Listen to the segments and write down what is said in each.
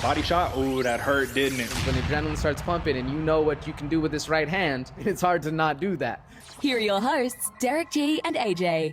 Body shot, ooh, that hurt, didn't it? When the adrenaline starts pumping and you know what you can do with this right hand, it's hard to not do that. Here are your hosts, Derick G and AJ.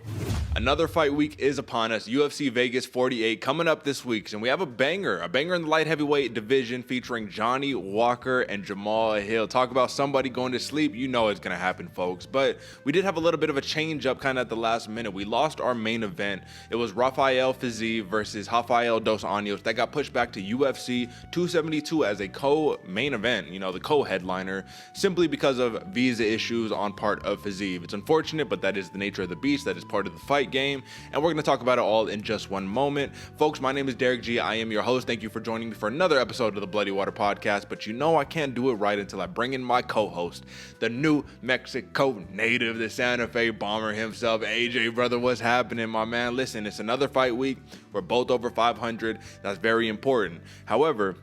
Another fight week is upon us. UFC Vegas 48 coming up this week. And we have a banger in the light heavyweight division featuring Johnny Walker and Jamahal Hill. Talk about somebody going to sleep. You know it's going to happen, folks. But we did have a little bit of a change up kind of at the last minute. We lost our main event. It was Rafael Fiziev versus Rafael Dos Anjos. That got pushed back to UFC 272 as a co-main event, the co-headliner, simply because of visa issues on part of Fiziev. It's unfortunate, but that is the nature of the beast. That is part of the fight game, and we're going to talk about it all in just one moment. Folks, my name is Derick G. I am your host. Thank you for joining me for another episode of the Bloody Water Podcast, but I can't do it right until I bring in my co-host, the New Mexico native, the Santa Fe bomber himself. AJ, brother, what's happening, my man? Listen, it's another fight week. We're both over 500. That's very important. However,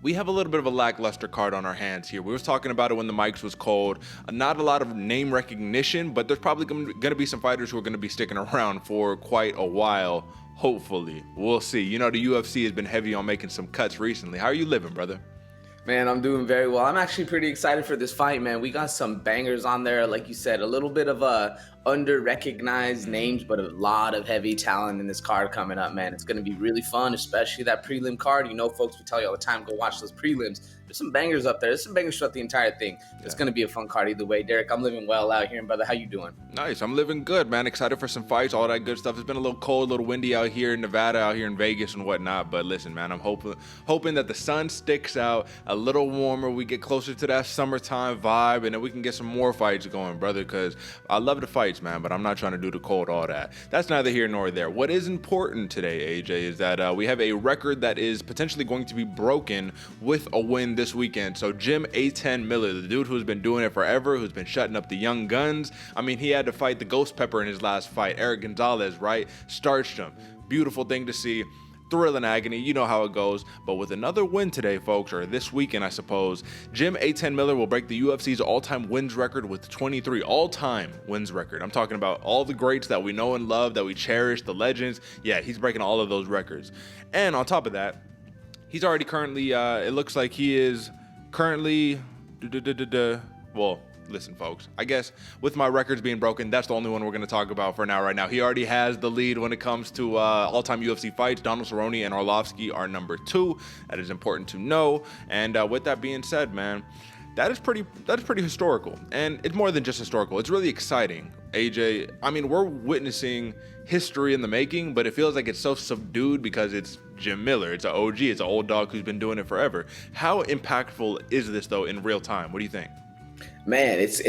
we have a little bit of a lackluster card on our hands here. We was talking about it when the mics was cold. Not a lot of name recognition, but there's probably going to be some fighters who are going to be sticking around for quite a while. Hopefully. We'll see. The UFC has been heavy on making some cuts recently. How are you living, brother? Man, I'm doing very well. I'm actually pretty excited for this fight, man. We got some bangers on there. Like you said, a little bit of under-recognized names, but a lot of heavy talent in this card coming up, man. It's going to be really fun, especially that prelim card. Folks, we tell you all the time, go watch those prelims. There's some bangers up there. There's some bangers throughout the entire thing. Yeah. It's going to be a fun card either way. Derick, I'm living well out here. And brother, how you doing? Nice. I'm living good, man. Excited for some fights, all that good stuff. It's been a little cold, a little windy out here in Nevada, out here in Vegas and whatnot. But listen, man, I'm hoping that the sun sticks out a little warmer. We get closer to that summertime vibe, and then we can get some more fights going, brother, because I love the fights, man, but I'm not trying to do the cold, all that. That's neither here nor there. What is important today, AJ, is that we have a record that is potentially going to be broken with a win this weekend. So Jim A10 Miller, the dude who's been doing it forever, who's been shutting up the young guns. I mean, he had to fight the Ghost Pepper in his last fight, Eric Gonzalez, right? Starched him. Beautiful thing to see. Thrill and agony, you know how it goes. But with another win today, folks, or this weekend, I suppose, Jim A10 Miller will break the UFC's all-time wins record with 23 all-time wins record. I'm talking about all the greats that we know and love, that we cherish, the legends. Yeah, he's breaking all of those records. And on top of that, he's already currently, it looks like he is currently, well, listen, folks, I guess with my records being broken, that's the only one we're going to talk about for now, right now. He already has the lead when it comes to all-time UFC fights. Donald Cerrone and Arlovsky are number 2. That is important to know. And with that being said, man, that is pretty historical. And it's more than just historical. It's really exciting, AJ. I mean, we're witnessing history in the making, but it feels like it's so subdued because it's Jim Miller. It's an OG. It's an old dog who's been doing it forever. How impactful is this, though, in real time? What do you think? Man, it's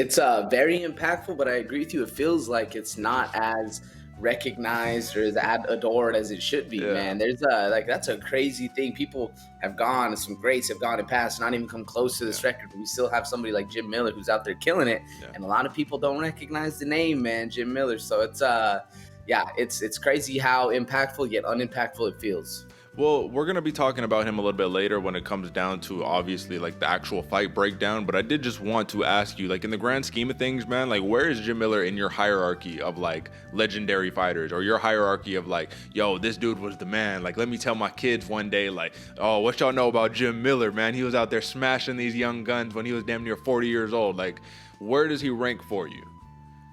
very impactful, but I agree with you. It feels like it's not as recognized or as adored as it should be, man. There's that's a crazy thing. People have gone, some greats have gone in past, not even come close to this record, but we still have somebody like Jim Miller who's out there killing it, and a lot of people don't recognize the name, man, Jim Miller. So it's crazy how impactful yet unimpactful it feels. Well, we're going to be talking about him a little bit later when it comes down to, obviously, like the actual fight breakdown. But I did just want to ask you, like, in the grand scheme of things, man, like, where is Jim Miller in your hierarchy of, like, legendary fighters, or your hierarchy of, like, yo, this dude was the man? Like, let me tell my kids one day, like, oh, what y'all know about Jim Miller, man? He was out there smashing these young guns when he was damn near 40 years old. Like, where does he rank for you?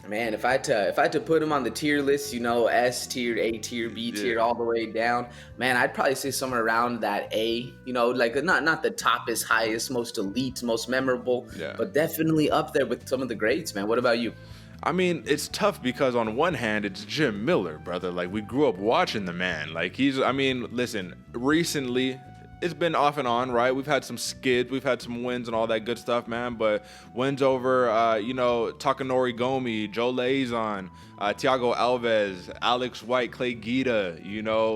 Man, if I had to put him on the tier list, S tier, A tier, B tier, all the way down, man, I'd probably say somewhere around that A, like not the toppest, highest, most elite, most memorable, but definitely up there with some of the greats, man. What about you? I mean, it's tough because on one hand, it's Jim Miller, brother. Like, we grew up watching the man. Like, listen, recently, it's been off and on, right? We've had some skids, we've had some wins and all that good stuff, man. But wins over, Takanori Gomi, Joe Lauzon, Thiago Alves, Alex White, Clay Guida,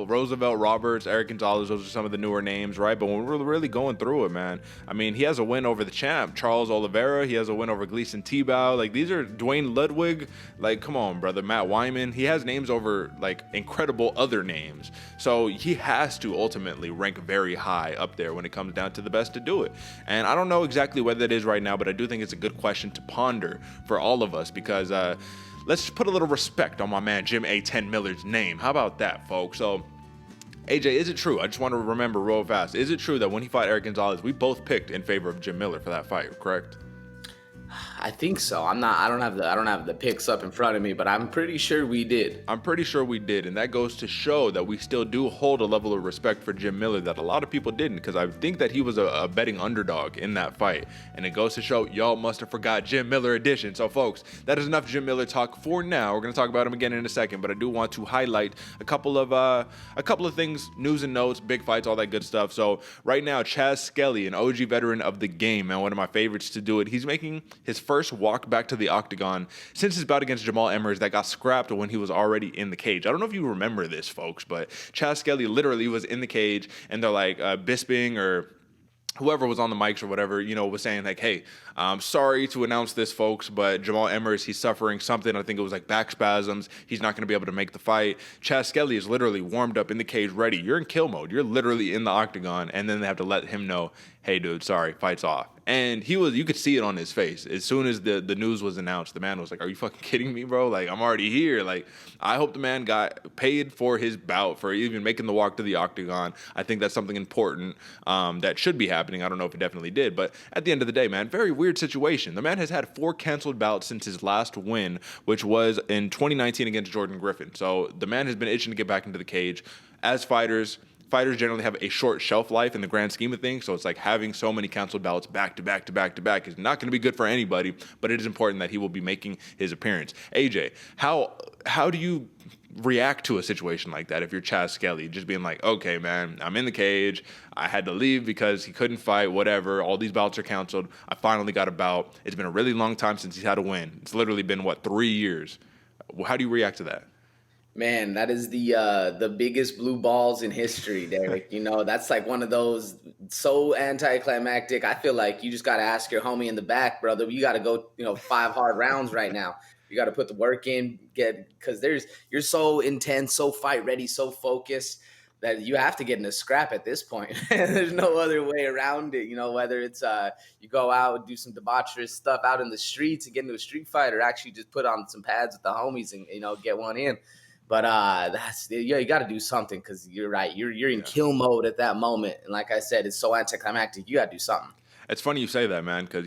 Roosevelt Roberts, Eric Gonzalez. Those are some of the newer names, right? But when we're really going through it, man, I mean, he has a win over the champ, Charles Oliveira. He has a win over Gleason Tebow. Like, these are Dwayne Ludwig. Like, come on, brother. Matt Wyman. He has names over, like, incredible other names. So he has to ultimately rank very high up there when it comes down to the best to do it. And I don't know exactly where that is right now, but I do think it's a good question to ponder for all of us because let's just put a little respect on my man Jim A10 Miller's name. How about that, folks? So AJ, is it true? I just want to remember real fast. Is it true that when he fought Eric Gonzalez, we both picked in favor of Jim Miller for that fight, correct? I think so. I don't have the picks up in front of me, but I'm pretty sure we did. I'm pretty sure we did, and that goes to show that we still do hold a level of respect for Jim Miller that a lot of people didn't, because I think that he was a betting underdog in that fight, and it goes to show y'all must have forgot Jim Miller edition. So folks, that is enough Jim Miller talk for now. We're going to talk about him again in a second, but I do want to highlight a couple of things, news and notes, big fights, all that good stuff. So right now, Chaz Skelly, an OG veteran of the game, and one of my favorites to do it, he's making his first walk back to the octagon since his bout against Jamahal Hill that got scrapped when he was already in the cage. I don't know if you remember this, folks, but Chaz Skelly literally was in the cage, and they're like, Bisping or whoever was on the mics or whatever, was saying like, hey, sorry to announce this, folks, but Jamahal Hill, he's suffering something. I think it was like back spasms. He's not going to be able to make the fight. Chaz Skelly is literally warmed up in the cage, ready. You're in kill mode. You're literally in the octagon, and then they have to let him know, hey, dude, sorry, fight's off. And you could see it on his face. As soon as the news was announced, the man was like, are you fucking kidding me, bro? Like, I'm already here. Like, I hope the man got paid for his bout, for even making the walk to the octagon. I think that's something important that should be happening. I don't know if it definitely did. But at the end of the day, man, very weird situation. The man has had 4 canceled bouts since his last win, which was in 2019 against Jordan Griffin. So the man has been itching to get back into the cage. As fighters generally have a short shelf life in the grand scheme of things, so it's like having so many canceled bouts back to back to back to back is not going to be good for anybody, but it is important that he will be making his appearance. AJ, how do you react to a situation like that if you're Chaz Skelly, just being like, okay, man, I'm in the cage, I had to leave because he couldn't fight, whatever, all these bouts are canceled, I finally got a bout, it's been a really long time since he's had a win, it's literally been, 3 years? How do you react to that? Man, that is the biggest blue balls in history, Derick. That's like one of those so anticlimactic. I feel like you just got to ask your homie in the back, brother. You got to go, 5 hard rounds right now. You got to put the work in, because you're so intense, so fight ready, so focused that you have to get in a scrap at this point. There's no other way around it. Whether it's you go out and do some debaucherous stuff out in the streets and get into a street fight, or actually just put on some pads with the homies and get one in. But you got to do something, because you're right. You're in kill mode at that moment, and like I said, it's so anticlimactic. You got to do something. It's funny you say that, man, because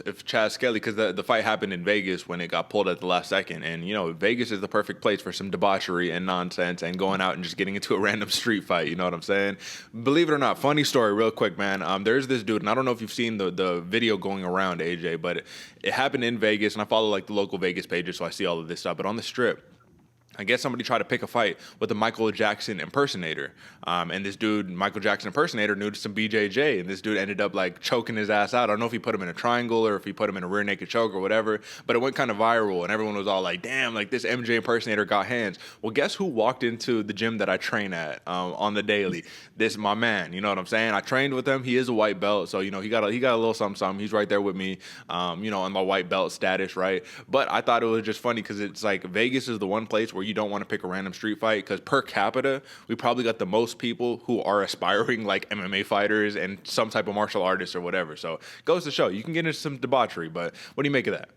if Chaz Skelly, because the fight happened in Vegas when it got pulled at the last second, and Vegas is the perfect place for some debauchery and nonsense and going out and just getting into a random street fight. You know what I'm saying? Believe it or not, funny story, real quick, man. There's this dude, and I don't know if you've seen the video going around, AJ, but it happened in Vegas, and I follow like the local Vegas pages, so I see all of this stuff. But on the Strip, I guess somebody tried to pick a fight with a Michael Jackson impersonator. And this dude, Michael Jackson impersonator, knew some BJJ. And this dude ended up like choking his ass out. I don't know if he put him in a triangle or if he put him in a rear naked choke or whatever. But it went kind of viral. And everyone was all like, damn, like this MJ impersonator got hands. Well, guess who walked into the gym that I train at on the daily? This is my man. You know what I'm saying? I trained with him. He is a white belt. So, he got a little something. He's right there with me, on my white belt status, right? But I thought it was just funny because it's like Vegas is the one place where you don't want to pick a random street fight, because per capita we probably got the most people who are aspiring like MMA fighters and some type of martial artists or whatever. So goes to show you can get into some debauchery. But what do you make of that?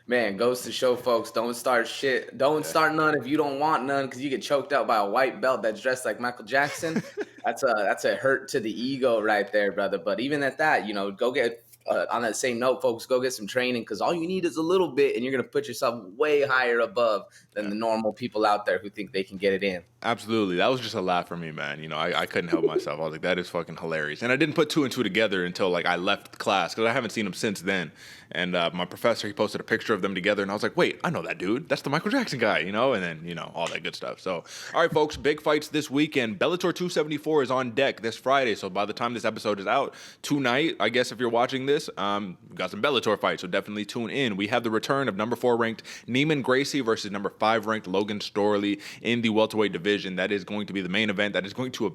Man, goes to show, folks, don't start shit. Don't start none if you don't want none, because you get choked out by a white belt that's dressed like Michael Jackson. That's a hurt to the ego right there, brother. But even at that, go get on that same note, folks, go get some training, because all you need is a little bit, and you're going to put yourself way higher above than the normal people out there who think they can get it in. Absolutely. That was just a laugh for me, man. I couldn't help myself. I was like, that is fucking hilarious. And I didn't put 2 and 2 together until like I left class, because I haven't seen him since then. And my professor, he posted a picture of them together, and I was like, wait, I know that dude. That's the Michael Jackson guy, and then, all that good stuff. So, all right, folks, big fights this weekend. Bellator 274 is on deck this Friday. So by the time this episode is out tonight, I guess if you're watching this, we've got some Bellator fights, so definitely tune in. We have the return of number 4 ranked Neiman Gracie versus number 5 ranked Logan Storley in the welterweight division. That is going to be the main event. That's going to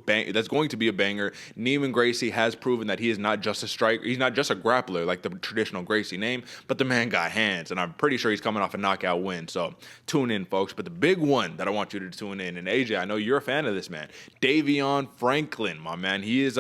be a banger. Neiman Gracie has proven that he is not just a striker. He's not just a grappler like the traditional Gracie name, but the man got hands, and I'm pretty sure he's coming off a knockout win. So tune in, folks. But the big one that I want you to tune in, and AJ, I know you're a fan of this man, Davion Franklin, my man. He is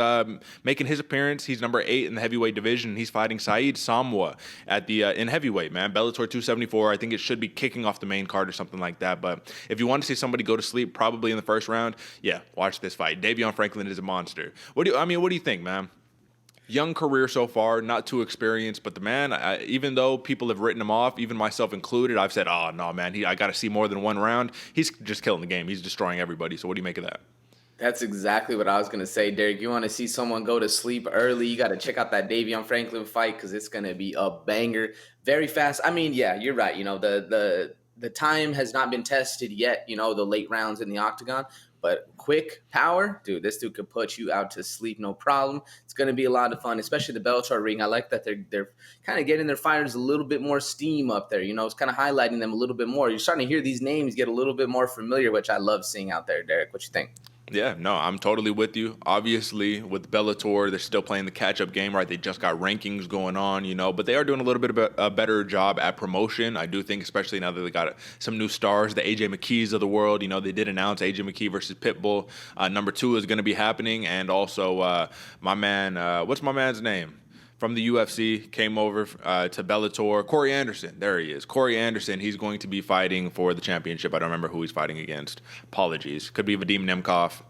making his appearance. He's number 8 in the heavyweight division. He's he's fighting Saeed Samwa at the in heavyweight, man. Bellator 274. I think it should be kicking off the main card or something like that. But if you want to see somebody go to sleep, probably in the first round, yeah, watch this fight. Davion Franklin is a monster. What do you think, man? Young career so far, not too experienced, but the man, even though people have written him off, even myself included, I've said, oh, no, man, I got to see more than one round. He's just killing the game. He's destroying everybody. So what do you make of that? That's exactly what I was going to say, Derick. You want to see someone go to sleep early, you got to check out that Davion Franklin fight because it's going to be a banger. Very fast. I mean, yeah, you're right. You know, the time has not been tested yet, you know, the late rounds in the octagon. But quick power, dude, this dude could put you out to sleep, no problem. It's going to be a lot of fun, especially the Bellator ring. I like that they're kind of getting their fighters a little bit more steam up there. You know, it's kind of highlighting them a little bit more. You're starting to hear these names get a little bit more familiar, which I love seeing out there, Derick. What you think? Yeah, no, I'm totally with you. Obviously, with Bellator, they're still playing the catch-up game, right? They just got rankings going on, you know, but they are doing a little bit of a better job at promotion. I do think, especially now that they got some new stars, the AJ McKees of the world. You know, they did announce AJ McKee versus Pitbull. Number 2 is going to be happening, and also my man, what's my man's name? From the UFC, came over to Bellator. Corey Anderson, there he is. Corey Anderson, he's going to be fighting for the championship. I don't remember who he's fighting against. Apologies. Could be Vadim Nemkov.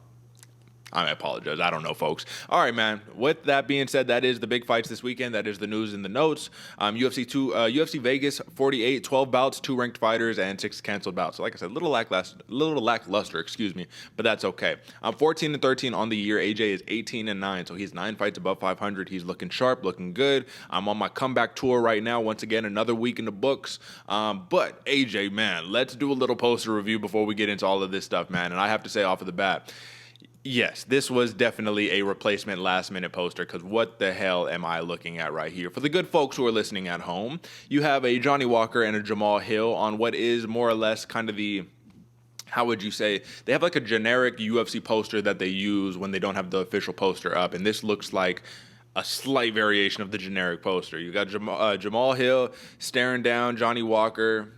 I apologize. I don't know, folks. All right, man. With that being said, that is the big fights this weekend. That is the news in the notes. UFC Vegas 48, 12 bouts, 2 ranked fighters, and 6 canceled bouts. So, like I said, little lackluster, excuse me, but that's okay. I'm 14-13 on the year. AJ is 18-9, so he's 9 fights above 500. He's looking sharp, looking good. I'm on my comeback tour right now. Once again, another week in the books. But AJ, man, let's do a little poster review before we get into all of this stuff, man. And I have to say off of the bat, yes, this was definitely a replacement last-minute poster because what the hell am I looking at right here? For the good folks who are listening at home, you have a Johnny Walker and a Jamahal Hill on what is more or less kind of the, how would you say, they have like a generic UFC poster that they use when they don't have the official poster up, and this looks like a slight variation of the generic poster. You got Jamahal Hill staring down Johnny Walker,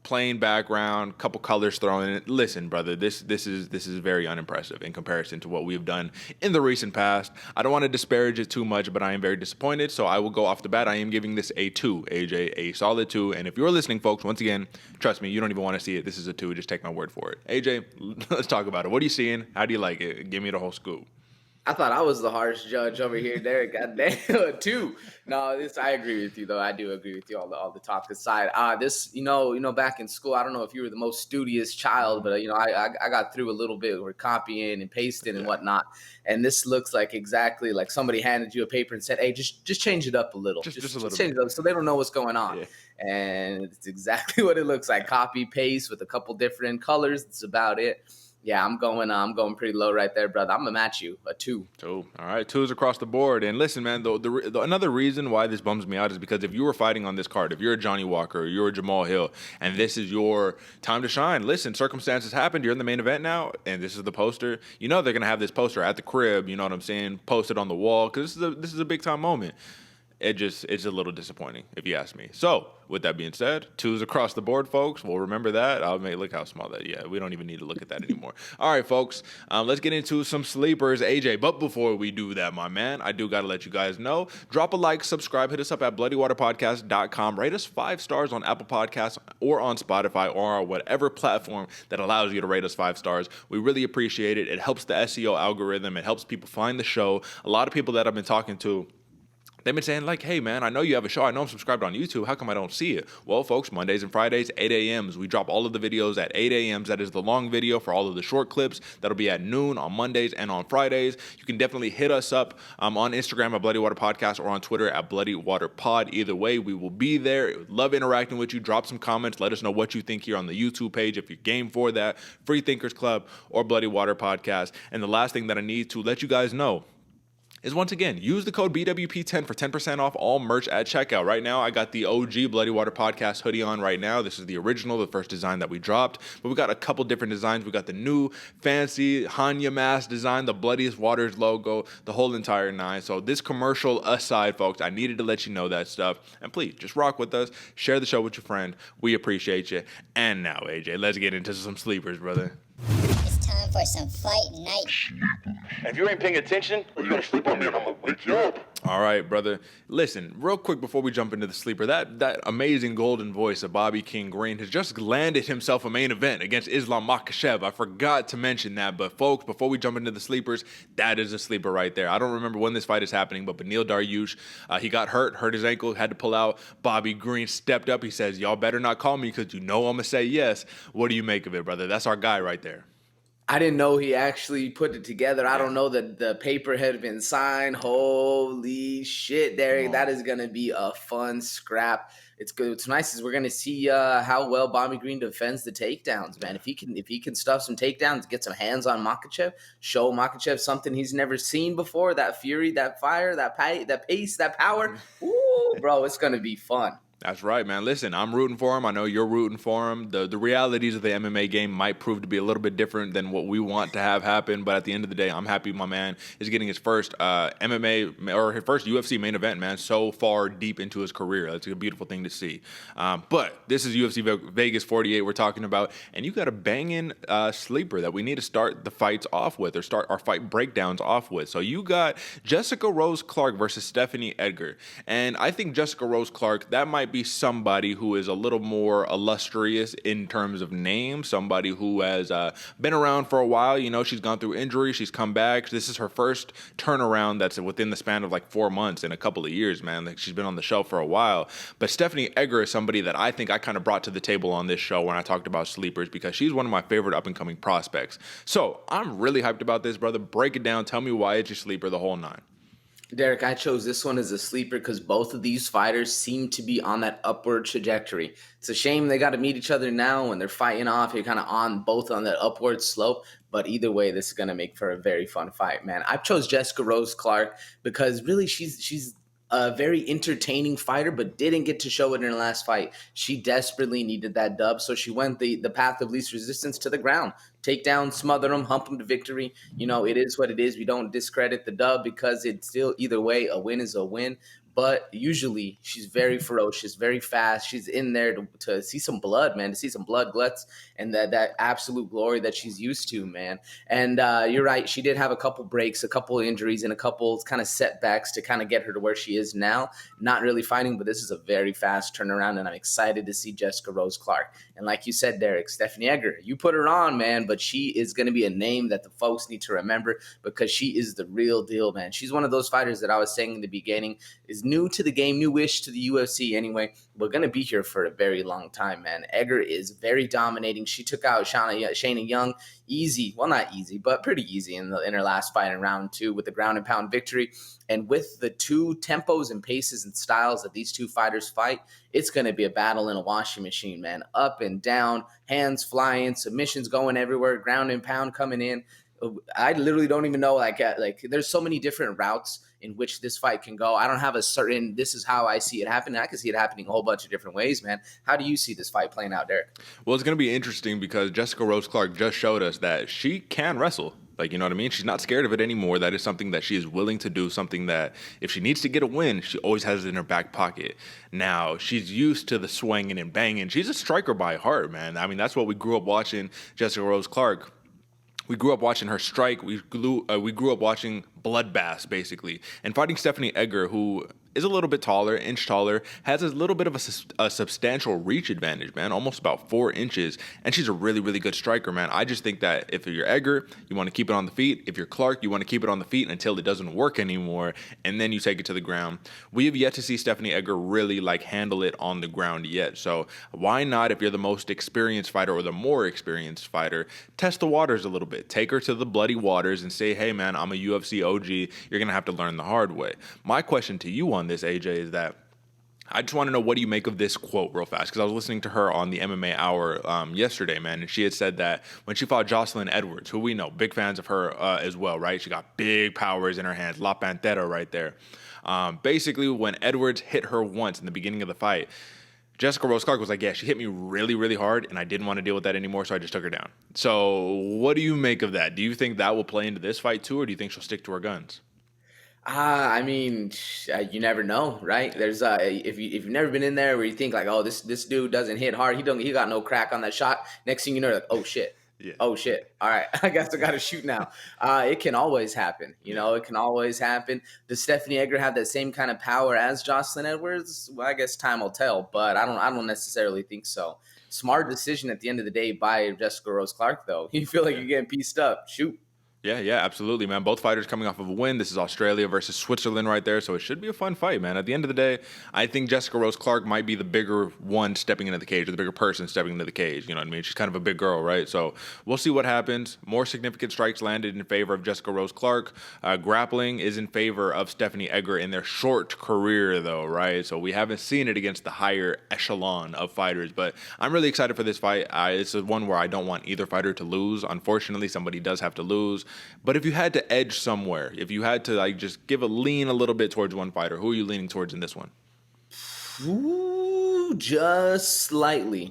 plain background, couple colors thrown in it. Listen, brother, this is very unimpressive in comparison to what we've done in the recent past. I don't want to disparage it too much, but I am very disappointed, so I will go off the bat. I am giving this a 2, AJ, a solid 2. And if you're listening, folks, once again, trust me, you don't even want to see it. This is a 2. Just take my word for it. AJ, let's talk about it. What are you seeing? How do you like it? Give me the whole scoop. I thought I was the harsh judge over here, Derick. Goddamn, 2. No, I agree with you though. I do agree with you all the topic aside. This, you know, back in school, I don't know if you were the most studious child, but I got through a little bit with copying and pasting and whatnot. And this looks like exactly like somebody handed you a paper and said, "Hey, just change it up a little, just a little change it up," so they don't know what's going on. Yeah. And it's exactly what it looks like. Copy paste with a couple different colors. That's about it. Yeah, I'm going pretty low right there, brother. I'm gonna match you a 2. 2. All right, 2s across the board. And listen, man, another reason why this bums me out is because if you were fighting on this card, if you're a Johnny Walker or you're a Jamahal Hill, and this is your time to shine, listen, circumstances happened. You're in the main event now, and this is the poster. You know they're gonna have this poster at the crib. You know what I'm saying? Posted on the wall because this is a big time moment. It's a little disappointing, if you ask me. So, with that being said, 2s across the board, folks. We'll remember that. Look how small that. Yeah, we don't even need to look at that anymore. All right, folks. Let's get into some sleepers, AJ. But before we do that, my man, I do got to let you guys know. Drop a like, subscribe, hit us up at bloodywaterpodcast.com. Rate us 5 stars on Apple Podcasts or on Spotify or on whatever platform that allows you to rate us 5 stars. We really appreciate it. It helps the SEO algorithm. It helps people find the show. A lot of people that I've been talking to, they've been saying, like, hey, man, I know you have a show. I know I'm subscribed on YouTube. How come I don't see it? Well, folks, Mondays and Fridays, 8 a.m. We drop all of the videos at 8 a.m. That is the long video for all of the short clips. That'll be at noon on Mondays and on Fridays. You can definitely hit us up on Instagram at Bloody Water Podcast or on Twitter at Bloody Water Pod. Either way, we will be there. Love interacting with you. Drop some comments. Let us know what you think here on the YouTube page if you're game for that. Free Thinkers Club or Bloody Water Podcast. And the last thing that I need to let you guys know is, once again, use the code BWP10 for 10% off all merch at checkout. Right now, I got the OG Bloody Water Podcast hoodie on right now. This is the original, the first design that we dropped. But we got a couple different designs. We got the new fancy Hanya mask design, the Bloodiest Waters logo, the whole entire 9. So this commercial aside, folks, I needed to let you know that stuff. And please, just rock with us. Share the show with your friend. We appreciate you. And now, AJ, let's get into some sleepers, brother. Time for some fight night. And if you ain't paying attention, you're gonna sleep on me and I'm gonna wake you up. All right, brother. Listen, real quick before we jump into the sleeper, that amazing golden voice of Bobby King Green has just landed himself a main event against Islam Makhachev. I forgot to mention that, but folks, before we jump into the sleepers, that is a sleeper right there. I don't remember when this fight is happening, but Beneil Dariush, he got hurt his ankle, had to pull out. Bobby Green stepped up. He says, y'all better not call me because you know I'm going to say yes. What do you make of it, brother? That's our guy right there. I didn't know he actually put it together. I don't know that the paper had been signed. Holy shit, Derick. That is going to be a fun scrap. It's good. What's nice is we're going to see how well Bobby Green defends the takedowns, man. If he can stuff some takedowns, get some hands on Makhachev, show Makhachev something he's never seen before, that fury, that fire, that pace, that power. Ooh, bro, it's going to be fun. That's right, man. Listen, I'm rooting for him. I know you're rooting for him. The realities of the MMA game might prove to be a little bit different than what we want to have happen, but at the end of the day, I'm happy my man is getting his first MMA or his first UFC main event, man, so far deep into his career. That's a beautiful thing to see. But this is UFC Vegas 48 we're talking about, and you got a banging sleeper that we need to start the fights off with or start our fight breakdowns off with. So you got Jessica Rose Clark versus Stephanie Edgar, and I think Jessica Rose Clark, that might be somebody who is a little more illustrious in terms of name, somebody who has been around for a while. You know, she's gone through injury, she's come back. This is her first turnaround that's within the span of like 4 months in a couple of years, man. Like, she's been on the show for a while. But Stephanie Edgar is somebody that I think I kind of brought to the table on this show when I talked about sleepers because she's one of my favorite up-and-coming prospects. So I'm really hyped about this, brother. Break it down. Tell me why it's your sleeper the whole nine. Derick, I chose this one as a sleeper because both of these fighters seem to be on that upward trajectory. It's a shame they got to meet each other now when they're fighting off. You're kind of both on that upward slope. But either way, this is going to make for a very fun fight, man. I chose Jessica Rose Clark because really she's a very entertaining fighter, but didn't get to show it in her last fight. She desperately needed that dub, so she went the path of least resistance to the ground. Take down, smother them, hump them to victory. You know, it is what it is. We don't discredit the dub because it's still, either way, a win is a win. But usually she's very ferocious, very fast. She's in there to see some blood, man, to see some blood guts and that absolute glory that she's used to, man. And you're right. She did have a couple breaks, a couple injuries, and a couple kind of setbacks to kind of get her to where she is now. Not really fighting, but this is a very fast turnaround, and I'm excited to see Jessica Rose Clark. And like you said, Derick, Stephanie Edgar, you put her on, man, but she is going to be a name that the folks need to remember because she is the real deal, man. She's one of those fighters that I was saying in the beginning is new to the game, newish to the UFC anyway. We're going to be here for a very long time, man. Edgar is very dominating. She took out Shayna Young easy. Well, not easy, but pretty easy in her last fight in round 2 with the ground and pound victory. And with the two tempos and paces and styles that these two fighters fight, it's going to be a battle in a washing machine, man. Up and down, hands flying, submissions going everywhere, ground and pound coming in. I literally don't even know, like there's so many different routes in which this fight can go. I don't have a certain, this is how I see it happening. I can see it happening a whole bunch of different ways, man. How do you see this fight playing out, Derick? Well, it's going to be interesting because Jessica Rose Clark just showed us that she can wrestle. Like, you know what I mean? She's not scared of it anymore. That is something that she is willing to do, something that if she needs to get a win, she always has it in her back pocket. Now, she's used to the swinging and banging. She's a striker by heart, man. I mean, that's what we grew up watching Jessica Rose Clark. We grew up watching her strike. We grew up watching bloodbaths, basically. And fighting Stephanie Edgar, who is a little bit taller, inch taller, has a little bit of a substantial reach advantage, man, almost about 4 inches. And she's a really, really good striker, man. I just think that if you're Edgar, you want to keep it on the feet. If you're Clark, you want to keep it on the feet until it doesn't work anymore, and then you take it to the ground. We have yet to see Stephanie Edgar really, handle it on the ground yet. So why not, if you're the most experienced fighter or the more experienced fighter, test the waters a little bit. Take her to the bloody waters and say, hey, man, I'm a UFC OG. You're going to have to learn the hard way. My question to you on this, AJ, is that I just want to know, what do you make of this quote real fast? Because I was listening to her on the MMA Hour yesterday, man, and she had said that when she fought Jocelyn Edwards, who we know, big fans of her as well, right? She got big powers in her hands, La Pantera right there. Basically, when Edwards hit her once in the beginning of the fight, Jessica Rose Clark was like, yeah, she hit me really, really hard, and I didn't want to deal with that anymore, so I just took her down. So what do you make of that? Do you think that will play into this fight too, or do you think she'll stick to her guns? I mean, you never know, right? There's if you've never been in there where you think like, oh, this dude doesn't hit hard, he got no crack on that shot. Next thing you know, like, oh shit, Yeah. Oh shit! All right, I guess I got to shoot now. It can always happen. You know, it can always happen. Does Stephanie Egger have that same kind of power as Jocelyn Edwards? Well, I guess time will tell, but I don't necessarily think so. Smart decision at the end of the day by Jessica Rose Clark, though. You feel like you're getting pieced up. Shoot. Yeah, absolutely, man. Both fighters coming off of a win. This is Australia versus Switzerland right there, so it should be a fun fight, man. At the end of the day, I think Jessica Rose Clark might be the bigger one stepping into the cage, or the bigger person stepping into the cage. You know what I mean? She's kind of a big girl, right? So we'll see what happens. More significant strikes landed in favor of Jessica Rose Clark. Grappling is in favor of Stephanie Egger in their short career, though, right? So we haven't seen it against the higher echelon of fighters, but I'm really excited for this fight. It's one where I don't want either fighter to lose. Unfortunately, somebody does have to lose. But if you had to edge somewhere, if you had to like just give a lean a little bit towards one fighter, who are you leaning towards in this one? Ooh, just slightly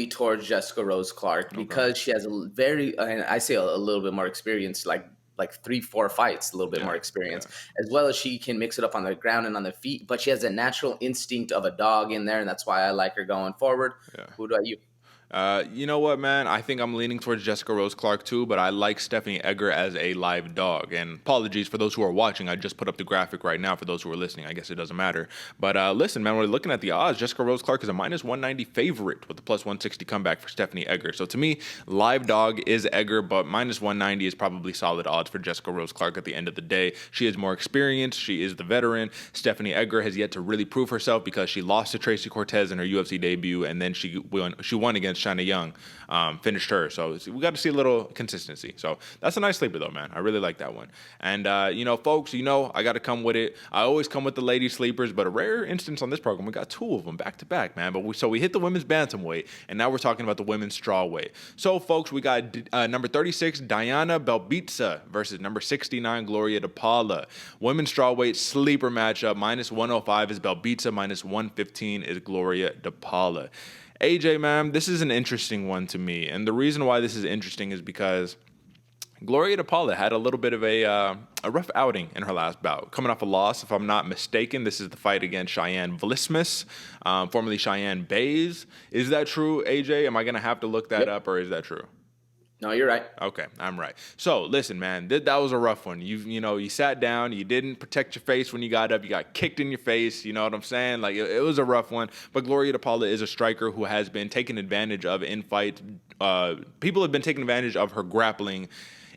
towards Jessica Rose Clark because she has a very, and I say a little bit more experience, like 3-4 fights, a little bit more experience, as well as she can mix it up on the ground and on the feet. But she has a natural instinct of a dog in there, and that's why I like her going forward. Yeah. Who about you? You know what, man? I think I'm leaning towards Jessica Rose Clark too, but I like Stephanie Egger as a live dog. And apologies for those who are watching. I just put up the graphic right now for those who are listening. I guess it doesn't matter. But listen, man, we're looking at the odds. Jessica Rose Clark is a minus 190 favorite with the plus 160 comeback for Stephanie Egger. So to me, live dog is Egger, but minus 190 is probably solid odds for Jessica Rose Clark at the end of the day. She is more experienced. She is the veteran. Stephanie Egger has yet to really prove herself because she lost to Tracy Cortez in her UFC debut, and then she won against Shana Young, finished her. So we got to see a little consistency. So that's a nice sleeper, though, man. I really like that one. And, folks, I got to come with it. I always come with the lady sleepers, but a rare instance on this program, we got two of them back to back, man. But we hit the women's bantamweight, and now we're talking about the women's strawweight. So, folks, we got number 36, Diana Belbita versus number 69, Gloria de Paula. Women's strawweight sleeper matchup. Minus 105 is Belbita, minus 115 is Gloria de Paula. AJ, man, this is an interesting one to me. And the reason why this is interesting is because Gloria de Paula had a little bit of a rough outing in her last bout. Coming off a loss, if I'm not mistaken, this is the fight against Cheyenne Vlismus, formerly Cheyenne Bays. Is that true, AJ? Am I going to have to look that up, or is that true? No, you're right. Okay, I'm right. So, listen, man, that was a rough one. You sat down, you didn't protect your face when you got up, you got kicked in your face, you know what I'm saying? Like, it was a rough one. But Gloria de Paula is a striker who has been taken advantage of in fights. People have been taking advantage of her grappling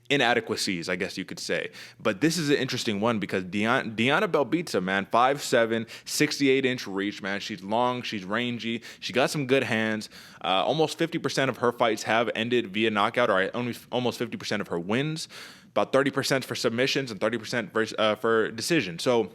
inadequacies, I guess you could say. But this is an interesting one because Diana Belbita, man, 5'7", 68-inch reach, man. She's long, she's rangy, she got some good hands. Almost 50% of her fights have ended via knockout, or only almost 50% of her wins. About 30% for submissions and 30% for decision. So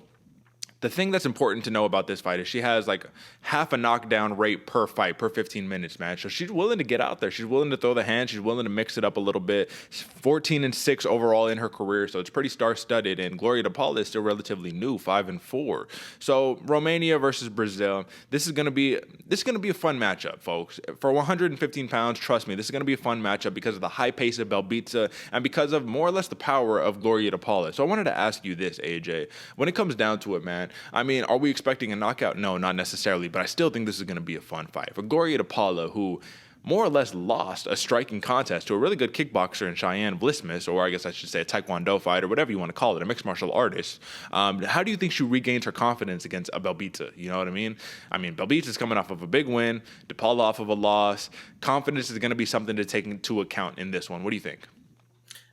the thing that's important to know about this fight is she has like half a knockdown rate per fight, per 15 minutes, man. So she's willing to get out there. She's willing to throw the hand. She's willing to mix it up a little bit. 14-6 overall in her career, so it's pretty star-studded. And Gloria de Paula is still relatively new, 5-4. So Romania versus Brazil. This is gonna be a fun matchup, folks. For 115 pounds, trust me, this is gonna be a fun matchup because of the high pace of Belbita and because of more or less the power of Gloria de Paula. So I wanted to ask you this, AJ. When it comes down to it, man, I mean, are we expecting a knockout? No, not necessarily, but I still think this is going to be a fun fight. For Gloria de Paula, who more or less lost a striking contest to a really good kickboxer in Cheyenne Vlismus, or I guess I should say a taekwondo fight, or whatever you want to call it, a mixed martial artist. How do you think she regains her confidence against a Belbita? You know what I mean? I mean, Belbita's coming off of a big win, de Paula off of a loss. Confidence is going to be something to take into account in this one. What do you think?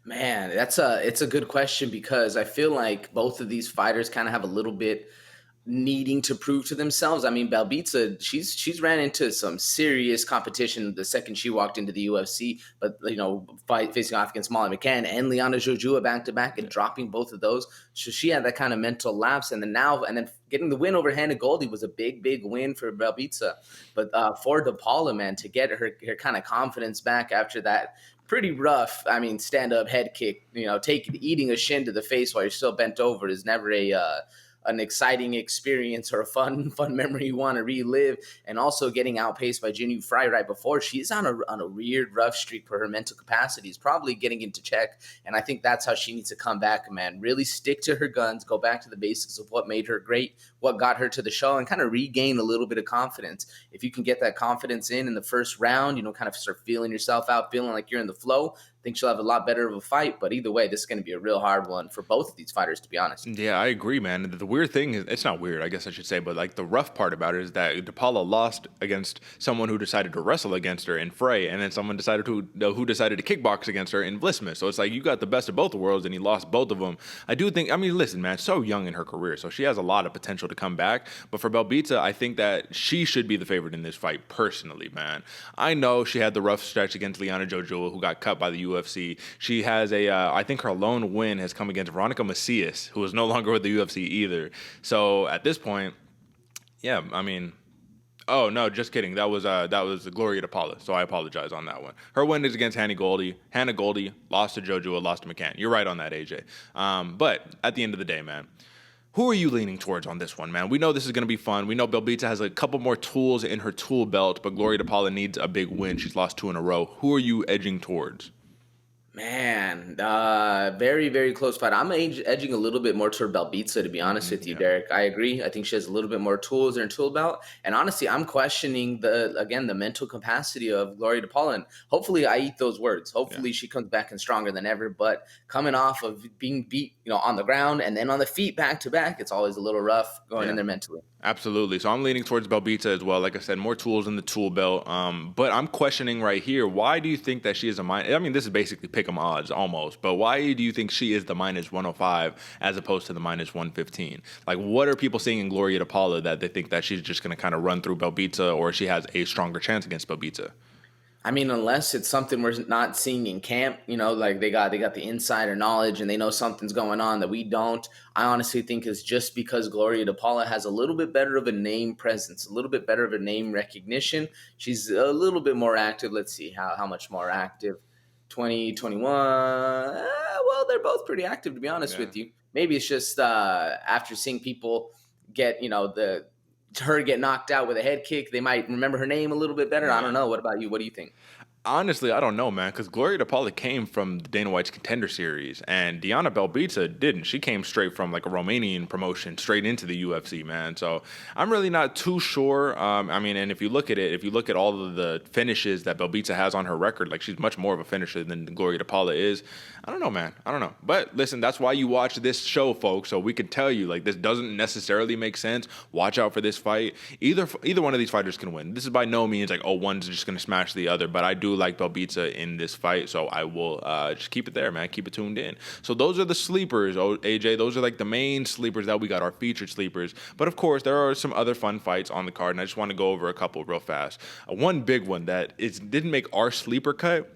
Man, it's a good question because I feel like both of these fighters kind of have a little bit needing to prove to themselves. I mean, Belbita, she's ran into some serious competition the second she walked into the UFC, but facing off against Molly McCann and Liana Jojua back to back and dropping both of those. So she had that kind of mental lapse, and then getting the win over Hannah Goldie was a big win for Belbita. But for de Paula, man, to get her kind of confidence back after that pretty rough, stand-up head kick, eating a shin to the face while you're still bent over is never an exciting experience or a fun memory you want to relive. And also getting outpaced by Jinh Yu Frey right before, she's on a weird rough streak where her mental capacity is probably getting into check. And I think that's how she needs to come back, man. Really stick to her guns, go back to the basics of what made her great, what got her to the show, and kind of regain a little bit of confidence. If you can get that confidence in the first round, kind of start feeling yourself out, feeling like you're in the flow, I think she'll have a lot better of a fight. But either way, this is going to be a real hard one for both of these fighters, to be honest. Yeah, I agree, man. The weird thing is, it's not weird, I guess I should say, but like the rough part about it is that Paula lost against someone who decided to wrestle against her in Frey, and then someone decided who decided to kickbox against her in Vlisma. So it's like you got the best of both worlds, and you lost both of them. I do think, listen, man, so young in her career, so she has a lot of potential to come back. But for Belbita, I think that she should be the favorite in this fight, personally, man. I know she had the rough stretch against Liana Jojua, who got cut by the UFC. She has I think her lone win has come against Veronica Macias, who is no longer with the UFC either. So at this point, yeah, oh no, just kidding. That was Gloria to Paula. So I apologize on that one. Her win is against Hannah Goldie. Hannah Goldie lost to Jojua, lost to McCann. You're right on that, AJ. But at the end of the day, man, who are you leaning towards on this one, man? We know this is going to be fun. We know Belbita has a couple more tools in her tool belt, but Gloria to Paula needs a big win. She's lost 2 in a row. Who are you edging towards? Man, very, very close fight. I'm edging a little bit more toward Belbita, to be honest with you, Derick. I agree. I think she has a little bit more tools in her tool belt. And honestly, I'm questioning the mental capacity of Gloria to Paula. And hopefully I eat those words. Hopefully she comes back and stronger than ever. But coming off of being beat, on the ground and then on the feet back to back, it's always a little rough going in there mentally. Absolutely. So I'm leaning towards Belbita as well. Like I said, more tools in the tool belt. But I'm questioning right here, why do you think that she is this is basically pick 'em odds almost, but why do you think she is the minus 105 as opposed to the minus 115? Like, what are people seeing in Gloria to Paula that they think that she's just going to kind of run through Belbita, or she has a stronger chance against Belbita? Unless it's something we're not seeing in camp, like they got the insider knowledge and they know something's going on that we don't. I honestly think it's just because Gloria de Paula has a little bit better of a name presence, a little bit better of a name recognition. She's a little bit more active. Let's see how much more active. 2021. Well, they're both pretty active, to be honest with you. Maybe it's just after seeing people get, her get knocked out with a head kick, they might remember her name a little bit better. I don't know. What about you? What do you think? Honestly, I don't know, man, because Gloria de Paula came from the Dana White's Contender Series, and Diana Belbita didn't. She came straight from like a Romanian promotion straight into the UFC, man. So I'm really not too sure. And if you look at all of the finishes that Belbita has on her record, like she's much more of a finisher than Gloria de Paula is. I don't know, man. I don't know. But listen, that's why you watch this show, folks, so we can tell you, like, this doesn't necessarily make sense. Watch out for this fight. Either one of these fighters can win. This is by no means like, oh, one's just going to smash the other, but I do like Belbita in this fight, so I will just keep it there, man. Keep it tuned in. So those are the sleepers, AJ. Those are like the main sleepers that we got, our featured sleepers. But of course, there are some other fun fights on the card, and I just want to go over a couple real fast. One big one that didn't make our sleeper cut,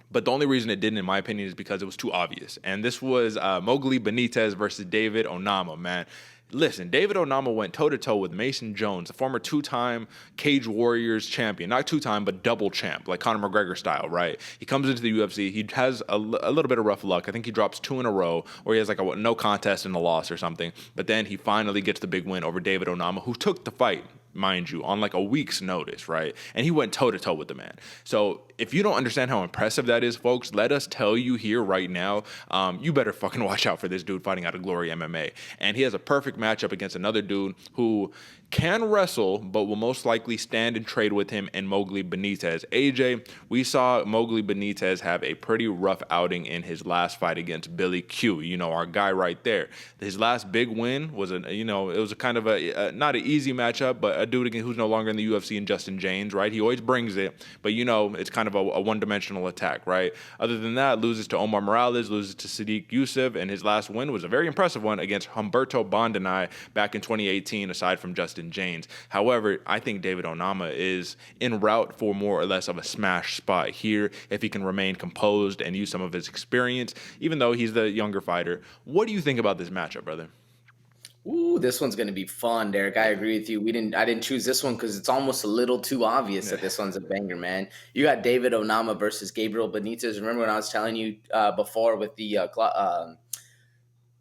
but the only reason it didn't, in my opinion, is because it was too obvious. And this was Mowgli Benitez versus David Onama, man. Listen, David Onama went toe-to-toe with Mason Jones, the former 2-time Cage Warriors champion. Not 2-time, but double champ, like Conor McGregor style, right? He comes into the UFC. He has a little bit of rough luck. I think he drops 2 in a row, or he has like a no contest and a loss or something. But then he finally gets the big win over David Onama, who took the fight, mind you, on like a week's notice, right? And he went toe-to-toe with the man. So if you don't understand how impressive that is, folks, let us tell you here right now, you better fucking watch out for this dude fighting out of Glory MMA. And he has a perfect matchup against another dude who can wrestle, but will most likely stand and trade with him, and Mowgli Benitez. AJ, we saw Mowgli Benitez have a pretty rough outing in his last fight against Billy Q, our guy right there. His last big win was it was a kind of not an easy matchup, but a dude who's no longer in the UFC, and Justin James, right? He always brings it, but it's kind of a one-dimensional attack, right? Other than that, loses to Omar Morales, loses to Sadiq Youssef, and his last win was a very impressive one against Humberto Bondanai back in 2018, aside from Justin James. However, I think David Onama is en route for more or less of a smash spot here if he can remain composed and use some of his experience, even though he's the younger fighter. What do you think about this matchup, brother? Ooh, this one's going to be fun, Derick. I agree with you. I didn't choose this one because it's almost a little too obvious that this one's a banger, man. You got David Onama versus Gabriel Benitez. Remember when I was telling you before with the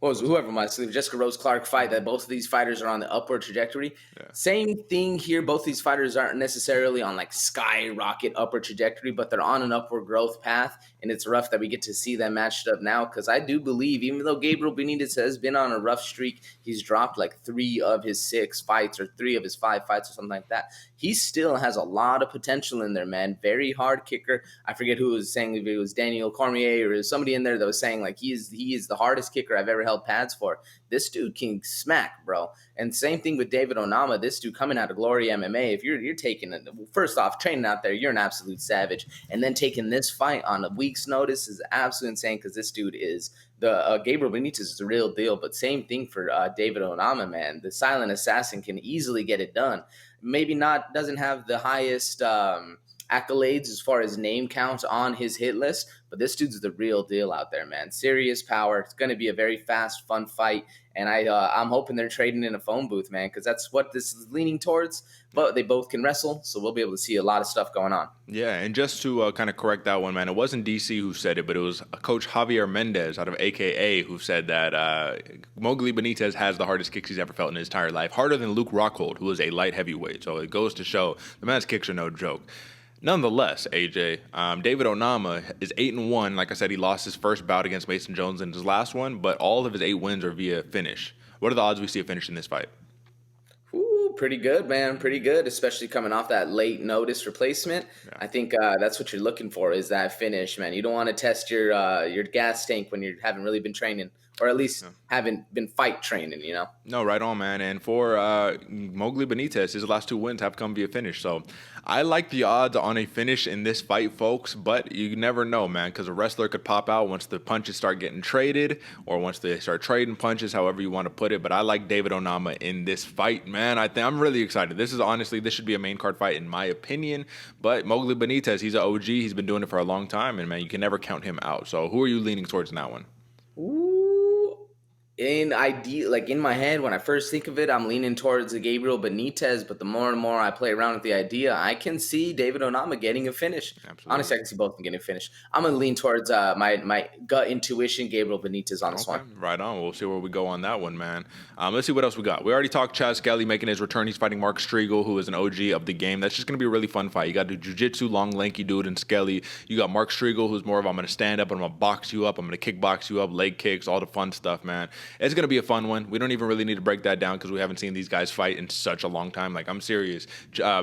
was whoever my sleeper, Jessica Rose Clark fight, that both of these fighters are on the upward trajectory. Yeah. Same thing here. Both these fighters aren't necessarily on like skyrocket upward trajectory, but they're on an upward growth path. And it's rough that we get to see them matched up now, because I do believe, even though Gabriel Benitez has been on a rough streak, he's dropped like 3 of his 6 fights or 3 of his 5 fights or something like that. He still has a lot of potential in there, man. Very hard kicker. I forget who was saying, if it was Daniel Cormier or somebody in there that was saying like he is the hardest kicker I've ever held pads for. This dude can smack, bro. And same thing with David Onama. This dude coming out of Glory MMA. If you're taking it, first off, training out there, you're an absolute savage. And then taking this fight on a week's notice is absolutely insane, because this dude is Gabriel Benitez is the real deal. But same thing for David Onama, man. The silent assassin can easily get it done. Maybe doesn't have the highest accolades as far as name count on his hit list, but this dude's the real deal out there, man. Serious power. It's going to be a very fast, fun fight, and I'm hoping they're trading in a phone booth, man, because that's what this is leaning towards. But they both can wrestle, so we'll be able to see a lot of stuff going on. Yeah, and just to kind of correct that one, man, it wasn't DC who said it, but it was Coach Javier Mendez out of AKA who said that Mowgli Benitez has the hardest kicks he's ever felt in his entire life, harder than Luke Rockhold, who is a light heavyweight. So it goes to show the man's kicks are no joke. Nonetheless, AJ, David Onama is 8-1. Like I said, he lost his first bout against Mason Jones in his last one, but all of his 8 wins are via finish. What are the odds we see a finish in this fight? Ooh, pretty good, man. Pretty good, especially coming off that late notice replacement. Yeah. I think that's what you're looking for, is that finish, man. You don't want to test your gas tank when you haven't really been training, or at least haven't been fight training, you know? No, right on, man. And for Mowgli Benitez, his last 2 wins have come via finish. So I like the odds on a finish in this fight, folks, but you never know, man, because a wrestler could pop out once the punches start getting traded, or once they start trading punches, however you want to put it. But I like David Onama in this fight, man. I'm really excited. This should be a main card fight in my opinion. But Mowgli Benitez, he's an OG. He's been doing it for a long time, and, man, you can never count him out. So who are you leaning towards in that one? In my head, when I first think of it, I'm leaning towards Gabriel Benitez, but the more and more I play around with the idea, I can see David Onama getting a finish. Absolutely. Honestly, I can see both of them getting a finish. I'm going to lean towards my gut intuition, Gabriel Benitez on this one. Right on. We'll see where we go on that one, man. Let's see what else we got. We already talked Chaz Skelly making his return. He's fighting Mark Striegel, who is an OG of the game. That's just going to be a really fun fight. You got the jiu-jitsu, long, lanky dude, and Skelly. You got Mark Striegel, who's more of, I'm going to stand up, I'm going to box you up, I'm going to kickbox you up, leg kicks, all the fun stuff, man. It's going to be a fun one. We don't even really need to break that down because we haven't seen these guys fight in such a long time. Like, I'm serious.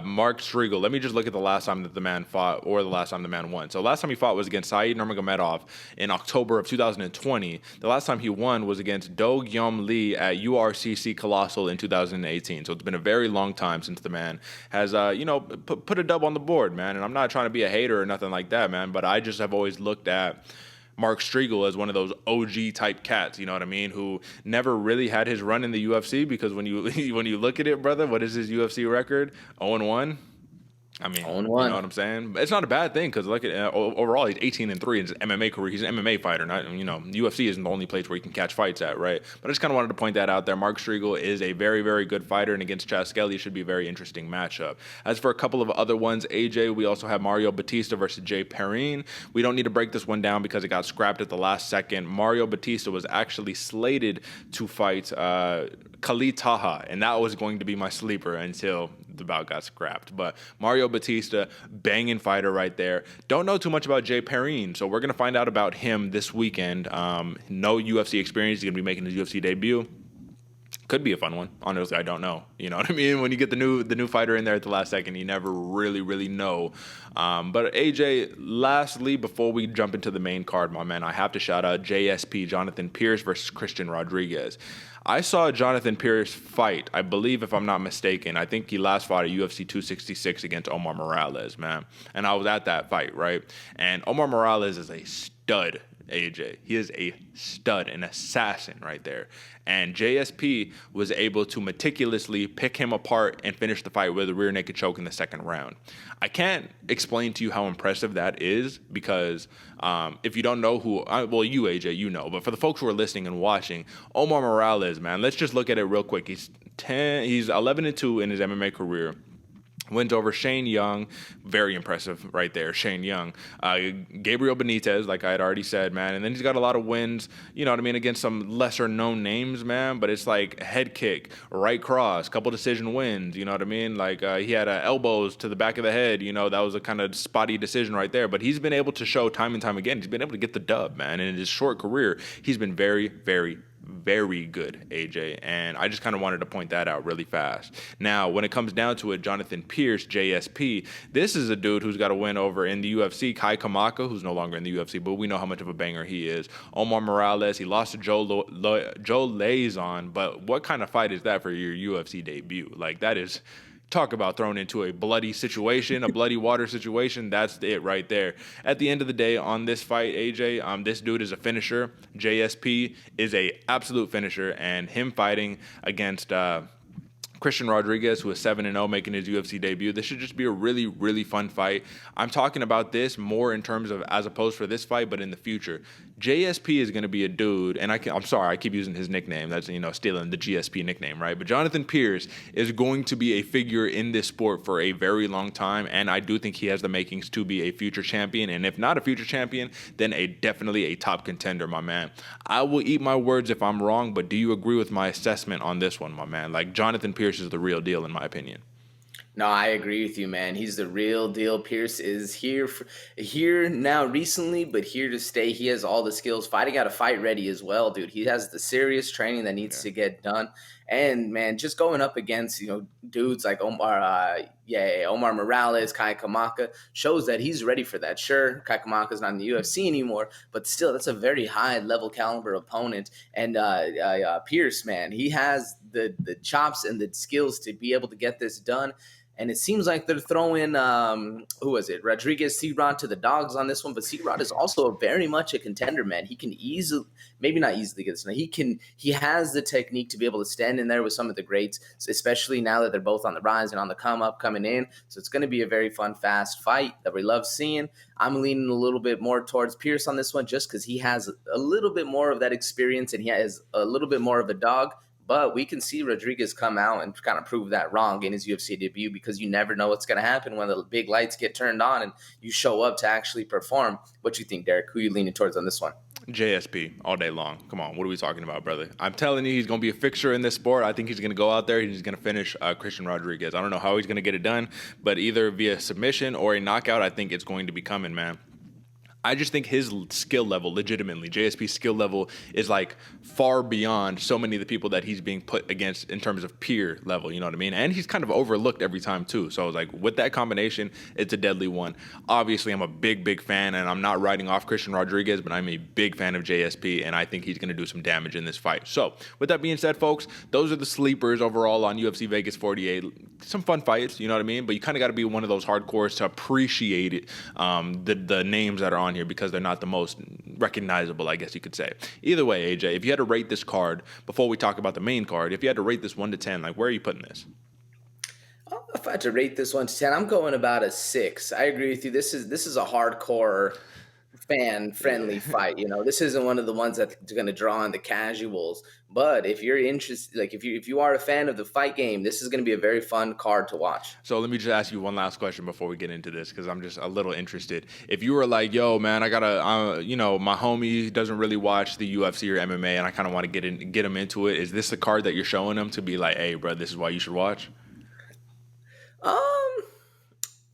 Mark Striegel, let me just look at the last time that the man fought, or the last time the man won. So last time he fought was against Said Nurmagomedov in October of 2020. The last time he won was against Do Gyum Lee at URCC Colossal in 2018. So it's been a very long time since the man has, put a dub on the board, man. And I'm not trying to be a hater or nothing like that, man, but I just have always looked at Mark Striegel as one of those OG type cats, you know what I mean, who never really had his run in the UFC, because when you look at it, brother, what is his UFC record? 0-1. I mean, 0-1. You know what I'm saying? It's not a bad thing, because look at overall he's 18-3 in his MMA career. He's an MMA fighter, not UFC isn't the only place where you can catch fights at, right? But I just kind of wanted to point that out there. Mark Striegel is a very, very good fighter, and against Chaz Skelly, it should be a very interesting matchup. As for a couple of other ones, AJ, we also have Mario Batista versus Jay Perrin. We don't need to break this one down because it got scrapped at the last second. Mario Batista was actually slated to fight Khalid Taha, and that was going to be my sleeper until the bout got scrapped. But Mario Batista, banging fighter right there. Don't know too much about Jay Perrin, so we're going to find out about him this weekend. No UFC experience. He's going to be making his UFC debut. Could be a fun one. Honestly, I don't know. You know what I mean? When you get the new fighter in there at the last second, you never really know. But AJ, lastly, before we jump into the main card, my man, I have to shout out JSP, Jonathan Pierce versus Christian Rodriguez. I saw Jonathan Pierce fight, I believe, if I'm not mistaken. I think he last fought at UFC 266 against Omar Morales, man. And I was at that fight, right? And Omar Morales is a stud, AJ. He is a stud, an assassin right there. And JSP was able to meticulously pick him apart and finish the fight with a rear naked choke in the second round. I can't explain to you how impressive that is, because if you don't know you, AJ, you know. But for the folks who are listening and watching, Omar Morales, man, let's just look at it real quick. He's 11-2 in his MMA career. Wins over Shane Young, very impressive right there, Shane Young. Gabriel Benitez, like I had already said, man. And then he's got a lot of wins, you know what I mean, against some lesser-known names, man. But it's like head kick, right cross, couple decision wins, you know what I mean? Like he had elbows to the back of the head, you know, that was a kind of spotty decision right there. But he's been able to show time and time again, he's been able to get the dub, man. And in his short career, he's been very, very good, AJ, and I just kind of wanted to point that out really fast. Now, when it comes down to it, Jonathan Pierce, JSP, this is a dude who's got a win over in the UFC, Kai Kamaka, who's no longer in the UFC, but we know how much of a banger he is. Omar Morales, he lost to Joe Lauzon, but what kind of fight is that for your UFC debut? Like, that is... Talk about thrown into a bloody situation, a bloody water situation. That's it right there. At the end of the day, on this fight, AJ, this dude is a finisher. JSP is a absolute finisher, and him fighting against Christian Rodriguez, who is 7-0, making his UFC debut. This should just be a really, really fun fight. I'm talking about this more in terms of as opposed for this fight, but in the future. JSP is going to be a dude, and I'm sorry, I keep using his nickname. That's, you know, stealing the GSP nickname, right? But Jonathan Pierce is going to be a figure in this sport for a very long time, and I do think he has the makings to be a future champion. And if not a future champion, then definitely a top contender, my man. I will eat my words if I'm wrong, but do you agree with my assessment on this one, my man? Like, Jonathan Pierce is the real deal, in my opinion. No, I agree with you, man. He's the real deal. Pierce is here now recently, but here to stay. He has all the skills, fighting out of fight ready as well, dude. He has the serious training that needs to get done. And, man, just going up against, you know, dudes like Omar Morales, Kai Kamaka, shows that he's ready for that. Sure, Kai Kamaka's not in the UFC anymore, but still, that's a very high-level caliber opponent. And Pierce, man, he has the chops and the skills to be able to get this done. And it seems like they're throwing, Rodriguez, C-Rod to the dogs on this one. But C-Rod is also very much a contender, man. He can easily, maybe not easily get this done. He has the technique to be able to stand in there with some of the greats, especially now that they're both on the rise and on the come up coming in. So it's going to be a very fun, fast fight that we love seeing. I'm leaning a little bit more towards Pierce on this one just because he has a little bit more of that experience and he has a little bit more of a dog. But we can see Rodriguez come out and kind of prove that wrong in his UFC debut because you never know what's going to happen when the big lights get turned on and you show up to actually perform. What you think, Derick? Who are you leaning towards on this one? JSP all day long. Come on, what are we talking about, brother? I'm telling you, he's going to be a fixture in this sport. I think he's going to go out there and he's going to finish Christian Rodriguez. I don't know how he's going to get it done, but either via submission or a knockout, I think it's going to be coming, man. I just think his skill level, legitimately, JSP's skill level is like far beyond so many of the people that he's being put against in terms of peer level, you know what I mean? And he's kind of overlooked every time too. So I was like, with that combination, it's a deadly one. Obviously, I'm a big fan, and I'm not writing off Christian Rodriguez, but I'm a big fan of JSP, and I think he's going to do some damage in this fight. So with that being said, folks, those are the sleepers overall on UFC Vegas 48. Some fun fights, you know what I mean? But you kind of got to be one of those hardcores to appreciate it, the names that are on here because they're not the most recognizable, I guess you could say. Either way, AJ, if you had to rate this card, before we talk about the main card, if you had to rate this 1 to 10, like, where are you putting this? If I had to rate this 1 to 10, I'm going about a 6. I agree with you. This is a hardcore fan-friendly fight. You know, this isn't one of the ones that's going to draw on the casuals. But if you're interested, like if you are a fan of the fight game, this is going to be a very fun card to watch. So let me just ask you one last question before we get into this, because I'm just a little interested. If you were like, yo, man, I gotta, my homie doesn't really watch the UFC or MMA, and I kind of want to get him into it. Is this the card that you're showing him to be like, hey, bro, this is why you should watch?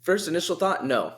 First initial thought, no.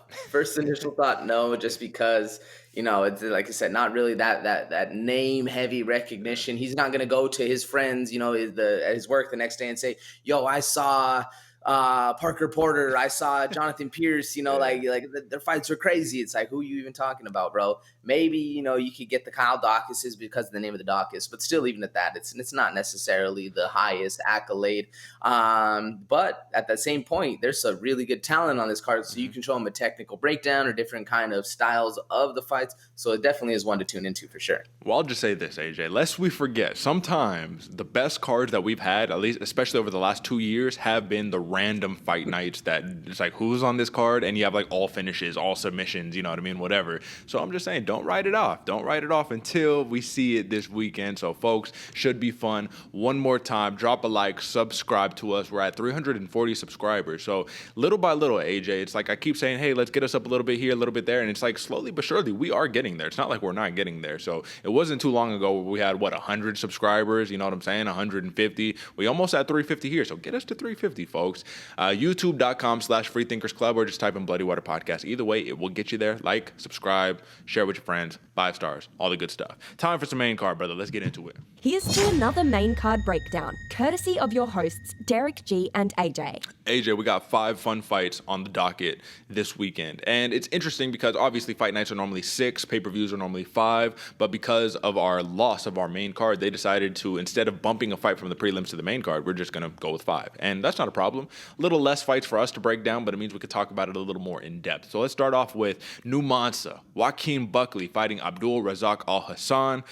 Just because, you know, it's like I said, not really that name heavy recognition. He's not going to go to his friends, you know, at his work the next day and say, yo, I saw Parker Porter, I saw Jonathan Pierce, you know, like their fights are crazy. It's like, who are you even talking about, bro? Maybe, you know, you could get the Kyle Daukases because of the name of the Daukaus, but still, even at that, it's not necessarily the highest accolade. But at the same point, there's some really good talent on this card, so you can show them a technical breakdown or different kind of styles of the fights. So it definitely is one to tune into for sure. Well, I'll just say this, AJ, lest we forget, sometimes the best cards that we've had, at least especially over the last 2 years, have been the random fight nights that it's like, who's on this card? And you have like all finishes, all submissions, you know what I mean? Whatever. So I'm just saying, don't write it off. Don't write it off until we see it this weekend. So folks, should be fun. One more time, drop a like, subscribe to us. We're at 340 subscribers. So little by little, AJ, it's like I keep saying, hey, let's get us up a little bit here, a little bit there. And it's like slowly but surely, we are getting there. It's not like we're not getting there. So it wasn't too long ago where we had, 100 subscribers, you know what I'm saying? 150. We almost at 350 here. So get us to 350, folks. YouTube.com/freethinkersclub or just type in Bloody Water Podcast. Either way, it will get you there. Like, subscribe, share with your friends, 5 stars, all the good stuff. Time for some main card, brother. Let's get into it. Here's to another main card breakdown, courtesy of your hosts, Derick G and AJ. AJ, we got 5 fun fights on the docket this weekend. And it's interesting because obviously fight nights are normally 6, pay-per-views are normally 5, but because of our loss of our main card, they decided to, instead of bumping a fight from the prelims to the main card, we're just going to go with 5. And that's not a problem. A little less fights for us to break down, but it means we could talk about it a little more in depth. So let's start off with new Monza, Joaquin Buckley fighting Abdul, Razak, Alhassan.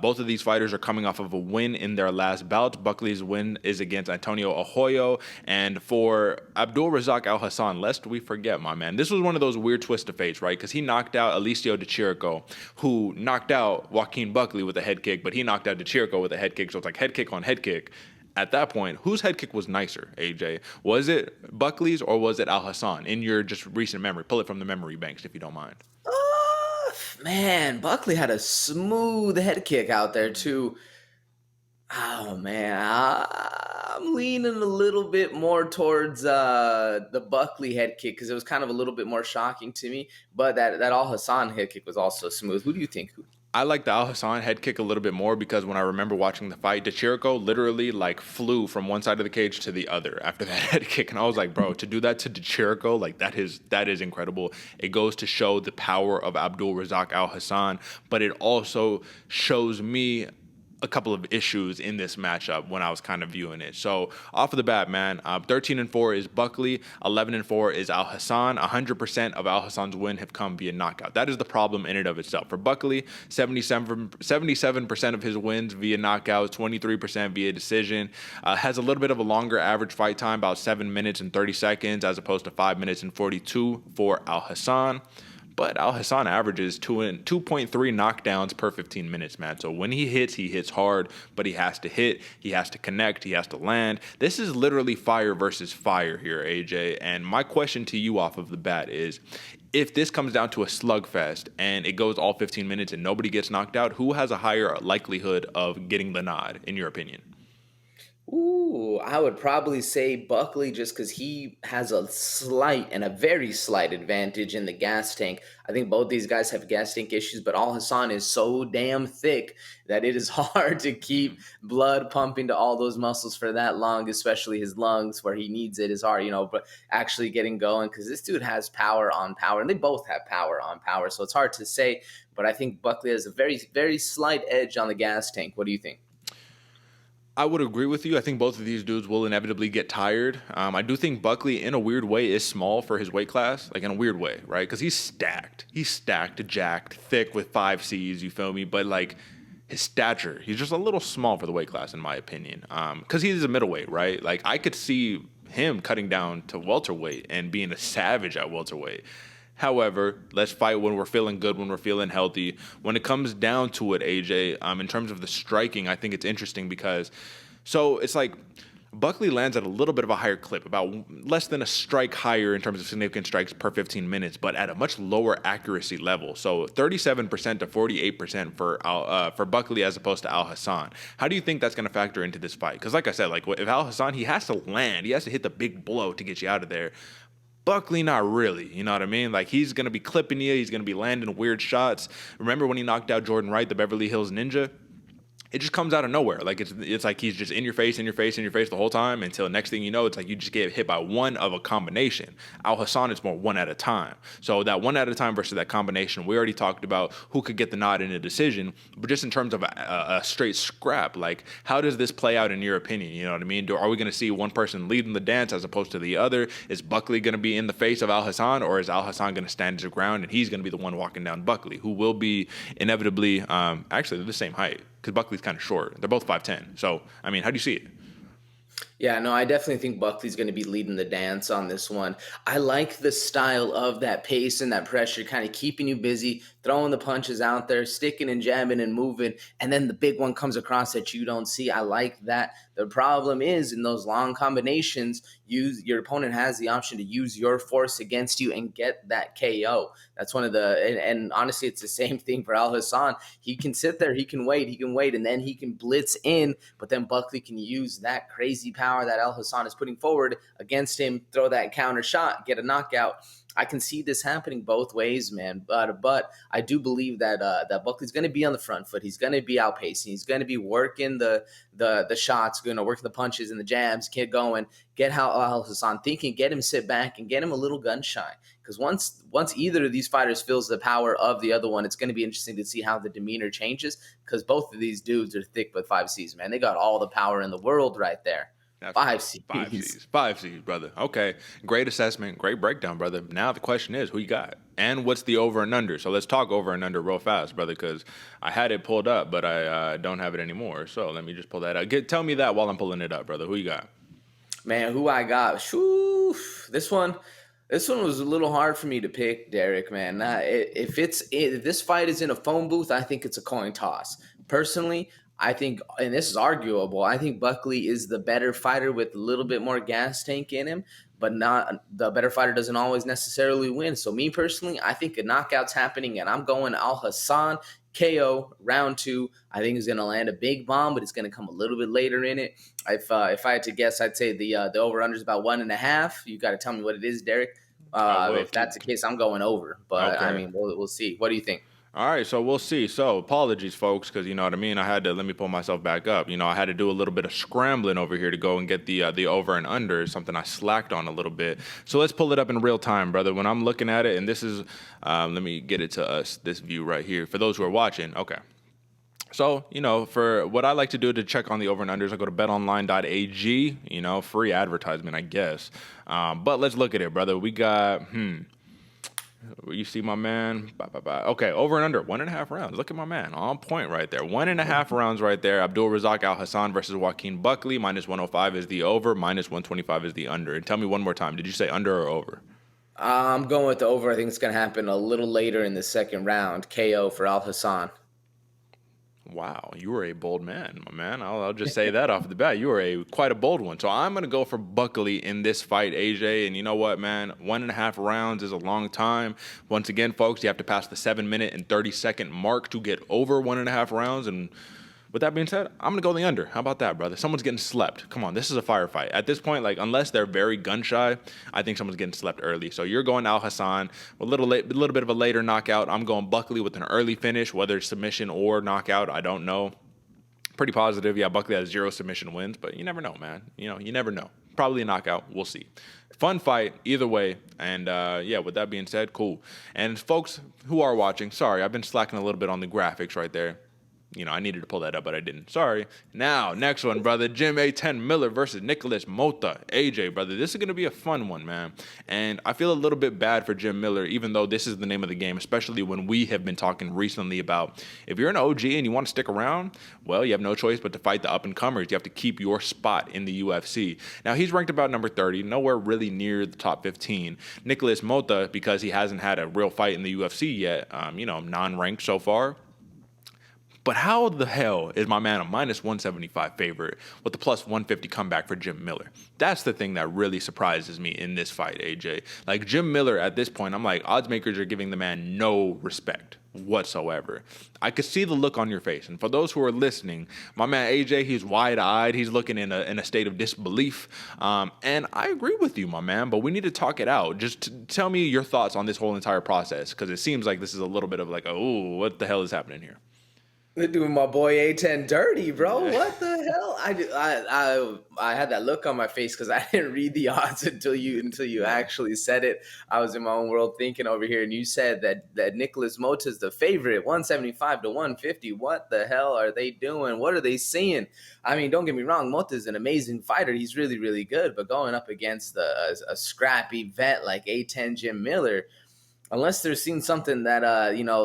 Both of these fighters are coming off of a win in their last bout. Buckley's win is against Antonio Arroyo, and for Abdul Razak Alhassan, lest we forget, my man, this was one of those weird twists of fate, right? Because he knocked out Alicio De Chirico, who knocked out Joaquin Buckley with a head kick, but he knocked out De Chirico with a head kick, so it's like head kick on head kick. At that point, whose head kick was nicer, AJ? Was it Buckley's or was it Alhassan? In your just recent memory, pull it from the memory banks if you don't mind. Man, Buckley had a smooth head kick out there too. Oh man, I'm leaning a little bit more towards the Buckley head kick because it was kind of a little bit more shocking to me. But that Alhassan head kick was also smooth. Who do you think? I like the Alhassan head kick a little bit more because when I remember watching the fight, De Chirico literally like flew from one side of the cage to the other after that head kick. And I was like, bro, to do that to De Chirico, like that is incredible. It goes to show the power of Abdul Razak Alhassan, but it also shows me a couple of issues in this matchup when I was kind of viewing it. So off of the bat, man, 13-4 is Buckley, 11-4 is Alhassan. 100% of Alhassan's win have come via knockout. That is the problem in and of itself. For Buckley, 77% of his wins via knockout, 23% via decision. Has a little bit of a longer average fight time, about 7 minutes and 30 seconds, as opposed to 5 minutes and 42 for Alhassan. But Alhassan averages 2.3 knockdowns per 15 minutes, man. So when he hits hard, but he has to hit, he has to connect, he has to land. This is literally fire versus fire here, AJ. And my question to you off of the bat is, if this comes down to a slugfest and it goes all 15 minutes and nobody gets knocked out, who has a higher likelihood of getting the nod, in your opinion? Ooh, I would probably say Buckley just because he has a slight and a very slight advantage in the gas tank. I think both these guys have gas tank issues, but Alhassan is so damn thick that it is hard to keep blood pumping to all those muscles for that long, especially his lungs where he needs it is hard, but actually getting going because this dude has power on power, and they both have power on power, so it's hard to say, but I think Buckley has a very, very slight edge on the gas tank. What do you think? I would agree with you. I think both of these dudes will inevitably get tired. I do think Buckley, in a weird way, is small for his weight class, like in a weird way, right? Because he's stacked. He's stacked, jacked, thick with 5 C's, you feel me? But like his stature, he's just a little small for the weight class, in my opinion. Because he's a middleweight, right? Like I could see him cutting down to welterweight and being a savage at welterweight. However, let's fight when we're feeling good, when we're feeling healthy. When it comes down to it, AJ, in terms of the striking, I think it's interesting because, so it's like Buckley lands at a little bit of a higher clip, about less than a strike higher in terms of significant strikes per 15 minutes, but at a much lower accuracy level. So 37% to 48% for Buckley as opposed to Alhassan. How do you think that's going to factor into this fight? Because like I said, like if Alhassan, he has to land, he has to hit the big blow to get you out of there. Buckley, not really. You know what I mean? Like, he's going to be clipping you. He's going to be landing weird shots. Remember when he knocked out Jordan Wright, the Beverly Hills Ninja? It just comes out of nowhere. Like, it's like he's just in your face the whole time until next thing you know, it's like you just get hit by one of a combination. Alhassan is more one at a time. So that one at a time versus that combination, we already talked about who could get the nod in a decision. But just in terms of a straight scrap, like, how does this play out in your opinion? You know what I mean? Are we going to see one person leading the dance as opposed to the other? Is Buckley going to be in the face of Alhassan, or is Alhassan going to stand his ground and he's going to be the one walking down Buckley, who will be inevitably, actually, they're the same height. Because Buckley's kind of short. They're both 5'10". So, I mean, how do you see it? Yeah, no, I definitely think Buckley's going to be leading the dance on this one. I like the style of that pace and that pressure, kind of keeping you busy, throwing the punches out there, sticking and jabbing and moving, and then the big one comes across that you don't see. I like that. The problem is in those long combinations, your opponent has the option to use your force against you and get that KO. That's one of and honestly, it's the same thing for Alhassan. He can sit there, he can wait, and then he can blitz in, but then Buckley can use that crazy power that Alhassan is putting forward against him, throw that counter shot, get a knockout. I can see this happening both ways, man. But I do believe that that Buckley's going to be on the front foot. He's going to be outpacing. He's going to be working the shots, working the punches and the jabs, get going, get Alhassan thinking, get him sit back and get him a little gun shy. Because once either of these fighters feels the power of the other one, it's going to be interesting to see how the demeanor changes. Because both of these dudes are thick with 5Cs, man. They got all the power in the world right there. Five C's. Five C's, brother. Okay. Great assessment. Great breakdown, brother. Now the question is, who you got? And what's the over and under? So let's talk over and under real fast, brother, because I had it pulled up, but I don't have it anymore. So let me just pull that out. Tell me that while I'm pulling it up, brother. Who you got? Man, who I got? Whew, this one was a little hard for me to pick, Derick, man. If this fight is in a phone booth, I think it's a coin toss. Personally, I think, and this is arguable, I think Buckley is the better fighter with a little bit more gas tank in him, but not the better fighter doesn't always necessarily win. So me personally, I think a knockout's happening, and I'm going Alhassan KO round 2. I think he's going to land a big bomb, but it's going to come a little bit later in it. If I had to guess, I'd say the over-under is about 1.5. You got to tell me what it is, Derick. If that's the case, I'm going over. But, okay. I mean, we'll see. What do you think? All right, so we'll see. So apologies, folks, because you know what I mean. Let me pull myself back up. I had to do a little bit of scrambling over here to go and get the over and under, something I slacked on a little bit. So let's pull it up in real time, brother. When I'm looking at it, and this is, let me get it to us, this view right here. For those who are watching, okay. So, for what I like to do to check on the over and unders, I go to betonline.ag, free advertisement, I guess. But let's look at it, brother. We got, you see my man? Okay, over and under, 1.5 rounds. Look at my man, on point right there. 1.5 rounds right there. Abdul, Razak, Alhassan versus Joaquin, Buckley. -105 is the over, -125 is the under. And tell me one more time, did you say under or over? I'm going with the over. I think it's going to happen a little later in the second round. KO for Alhassan. Wow, you were a bold man, my man. I'll just say that off the bat. You were quite a bold one. So I'm going to go for Buckley in this fight, AJ. And you know what, man? 1.5 rounds is a long time. Once again, folks, you have to pass the 7-minute and 30-second mark to get over 1.5 rounds. And with that being said, I'm going to go the under. How about that, brother? Someone's getting slept. Come on, this is a firefight. At this point, unless they're very gun-shy, I think someone's getting slept early. So you're going Alhassan, a little bit of a later knockout. I'm going Buckley with an early finish, whether it's submission or knockout, I don't know. Pretty positive. Yeah, Buckley has 0 submission wins, but you never know, man. You never know. Probably a knockout. We'll see. Fun fight either way. And with that being said, cool. And folks who are watching, sorry, I've been slacking a little bit on the graphics right there. I needed to pull that up, but I didn't. Sorry. Now, next one, brother. Jim A10 Miller versus Nikolas Motta. AJ, brother. This is going to be a fun one, man. And I feel a little bit bad for Jim Miller, even though this is the name of the game, especially when we have been talking recently about if you're an OG and you want to stick around, well, you have no choice but to fight the up-and-comers. You have to keep your spot in the UFC. Now, he's ranked about number 30, nowhere really near the top 15. Nikolas Motta, because he hasn't had a real fight in the UFC yet, non-ranked so far. But how the hell is my man a -175 favorite with the +150 comeback for Jim Miller? That's the thing that really surprises me in this fight, AJ. Jim Miller at this point, I'm like, odds makers are giving the man no respect whatsoever. I could see the look on your face. And for those who are listening, my man AJ, he's wide-eyed. He's looking in a state of disbelief. And I agree with you, my man, but we need to talk it out. Just tell me your thoughts on this whole entire process, because it seems like this is a little bit of what the hell is happening here? They're doing my boy A10 dirty, bro. What the hell? I had that look on my face because I didn't read the odds until you actually said it. I was in my own world thinking over here, and you said that Nikolas Motta is the favorite, 175 to 150. What the hell are they doing? What are they seeing? I mean, don't get me wrong. Motta is an amazing fighter. He's really, really good. But going up against a scrappy vet like A10 Jim Miller, unless they're seeing something that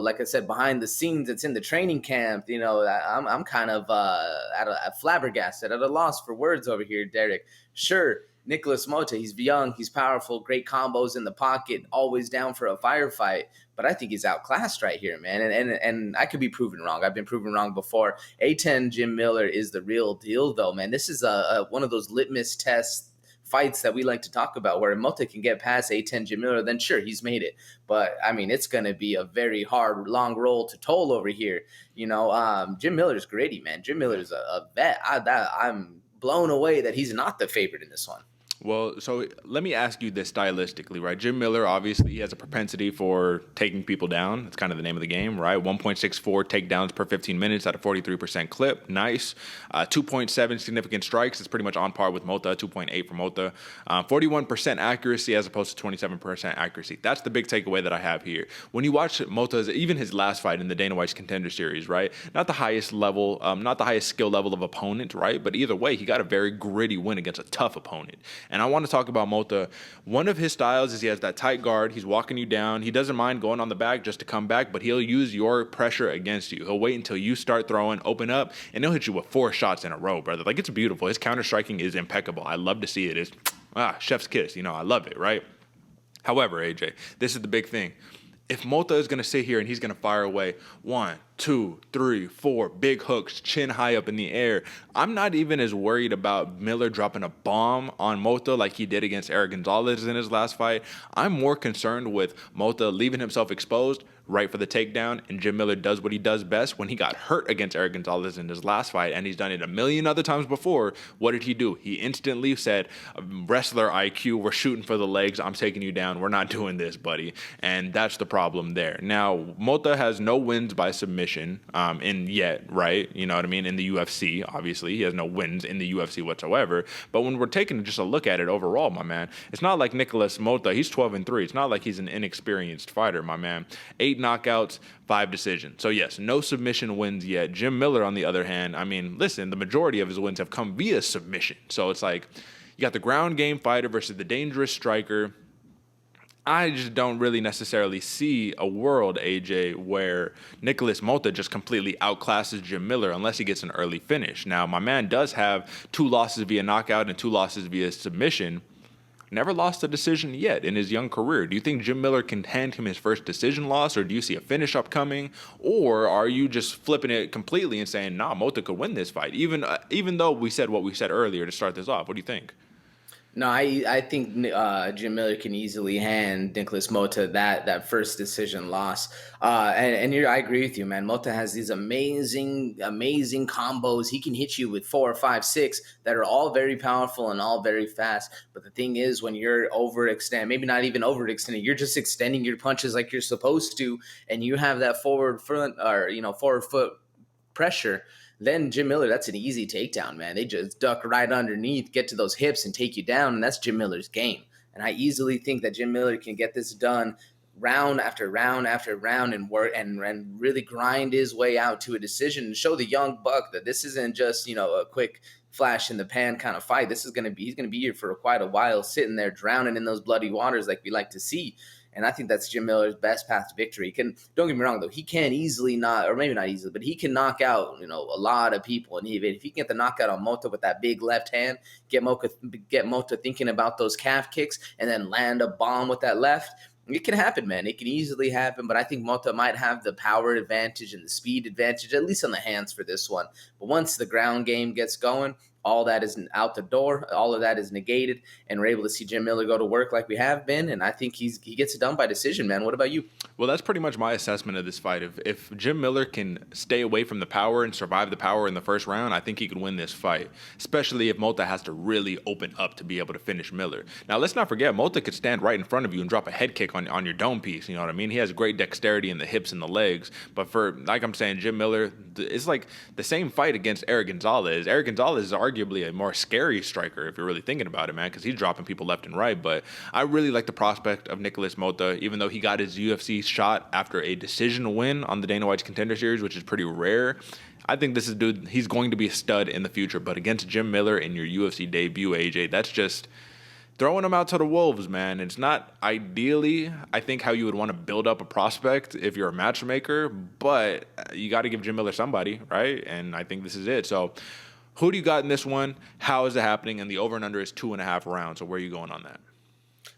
like I said, behind the scenes, it's in the training camp. I'm kind of at flabbergasted, at a loss for words over here, Derick. Sure, Nikolas Motta, he's young, he's powerful, great combos in the pocket, always down for a firefight. But I think he's outclassed right here, man. And I could be proven wrong. I've been proven wrong before. A10 Jim Miller is the real deal, though, man. This is one of those litmus tests fights that we like to talk about, where Motta can get past A10 Jim Miller, then sure, he's made it. But I mean, it's going to be a very hard, long roll to toll over here. Jim Miller's gritty, man. Jim Miller's a vet. I'm blown away that he's not the favorite in this one. Well, so let me ask you this stylistically, right? Jim Miller, obviously, he has a propensity for taking people down. That's kind of the name of the game, right? 1.64 takedowns per 15 minutes at a 43% clip. Nice. 2.7 significant strikes. It's pretty much on par with Motta, 2.8 for Motta. 41% accuracy as opposed to 27% accuracy. That's the big takeaway that I have here. When you watch Motta's, even his last fight in the Dana White's Contender Series, right? Not the highest level, not the highest skill level of opponent, right? But either way, he got a very gritty win against a tough opponent. And I want to talk about Motta. One of his styles is he has that tight guard. He's walking you down. He doesn't mind going on the back just to come back, but he'll use your pressure against you. He'll wait until you start throwing, open up, and he'll hit you with 4 shots in a row, brother. Like, it's beautiful. His counter striking is impeccable. I love to see it. It's chef's kiss. I love it, right? However, AJ, this is the big thing. If Motta is going to sit here and he's going to fire away 1, 2, 3, 4 big hooks, chin high up in the air, I'm not even as worried about Miller dropping a bomb on Motta like he did against Eric Gonzalez in his last fight. I'm more concerned with Motta leaving himself exposed, right for the takedown, and Jim Miller does what he does best. When he got hurt against Eric Gonzalez in his last fight, and he's done it a million other times before, what did he do? He instantly said, wrestler IQ, we're shooting for the legs, I'm taking you down, we're not doing this, buddy. And that's the problem there. Now, Motta has no wins by submission right? You know what I mean? In the UFC, obviously, he has no wins in the UFC whatsoever. But when we're taking just a look at it overall, my man, it's not like Nikolas Motta, he's 12-3. It's not like he's an inexperienced fighter, my man. 8 knockouts, 5 decisions. So yes, no submission wins yet. Jim Miller, on the other hand, I mean, listen, the majority of his wins have come via submission. So it's like, you got the ground game fighter versus the dangerous striker. I just don't really necessarily see a world, AJ, where Nikolas Motta just completely outclasses Jim Miller unless he gets an early finish. Now, my man does have 2 losses via knockout and 2 losses via submission. Never lost a decision yet in his young career. Do you think Jim Miller can hand him his first decision loss, or do you see a finish upcoming? Or are you just flipping it completely and saying, nah, Motta could win this fight, even though we said what we said earlier to start this off? What do you think? No, I think Jim Miller can easily hand Nikolas Motta that first decision loss. And I agree with you, man. Motta has these amazing combos. He can hit you with 4, 5, 6 that are all very powerful and all very fast. But the thing is, when you're overextending, maybe not even overextending, you're just extending your punches like you're supposed to, and you have that forward foot pressure. Then Jim Miller, that's an easy takedown, man. They just duck right underneath, get to those hips, and take you down, and that's Jim Miller's game. And I easily think that Jim Miller can get this done round after round after round and work and really grind his way out to a decision and show the young buck that this isn't just, a quick flash in the pan kind of fight. He's going to be here for quite a while, sitting there drowning in those bloody waters like we like to see. And I think that's Jim Miller's best path to victory. Don't get me wrong, though. He can easily not, or maybe not easily, but he can knock out, a lot of people. And if he can get the knockout on Motta with that big left hand, get Motta thinking about those calf kicks, and then land a bomb with that left, it can happen, man. It can easily happen. But I think Motta might have the power advantage and the speed advantage, at least on the hands for this one. But once the ground game gets going, all that is out the door. All of that is negated, and we're able to see Jim Miller go to work like we have been. And I think he gets it done by decision, man. What about you? Well, that's pretty much my assessment of this fight. If Jim Miller can stay away from the power and survive the power in the first round, I think he could win this fight, especially if Motta has to really open up to be able to finish Miller. Now, let's not forget, Motta could stand right in front of you and drop a head kick on your dome piece. You know what I mean? He has great dexterity in the hips and the legs. But like I'm saying, Jim Miller, it's like the same fight against Eric Gonzalez. Eric Gonzalez is arguably a more scary striker if you're really thinking about it, man, because he's dropping people left and right. But I really like the prospect of Nikolas Motta, even though he got his UFC shot after a decision win on the Dana White's Contender Series, which is pretty rare. I think this is dude, he's going to be a stud in the future. But against Jim Miller in your UFC debut, AJ, throwing him out to the wolves, man. It's not ideally, I think, how you would want to build up a prospect if you're a matchmaker, but you got to give Jim Miller somebody, right? And I think this is it. So who do you got in this one? How is it happening? And the over and under is 2.5 rounds. So where are you going on that?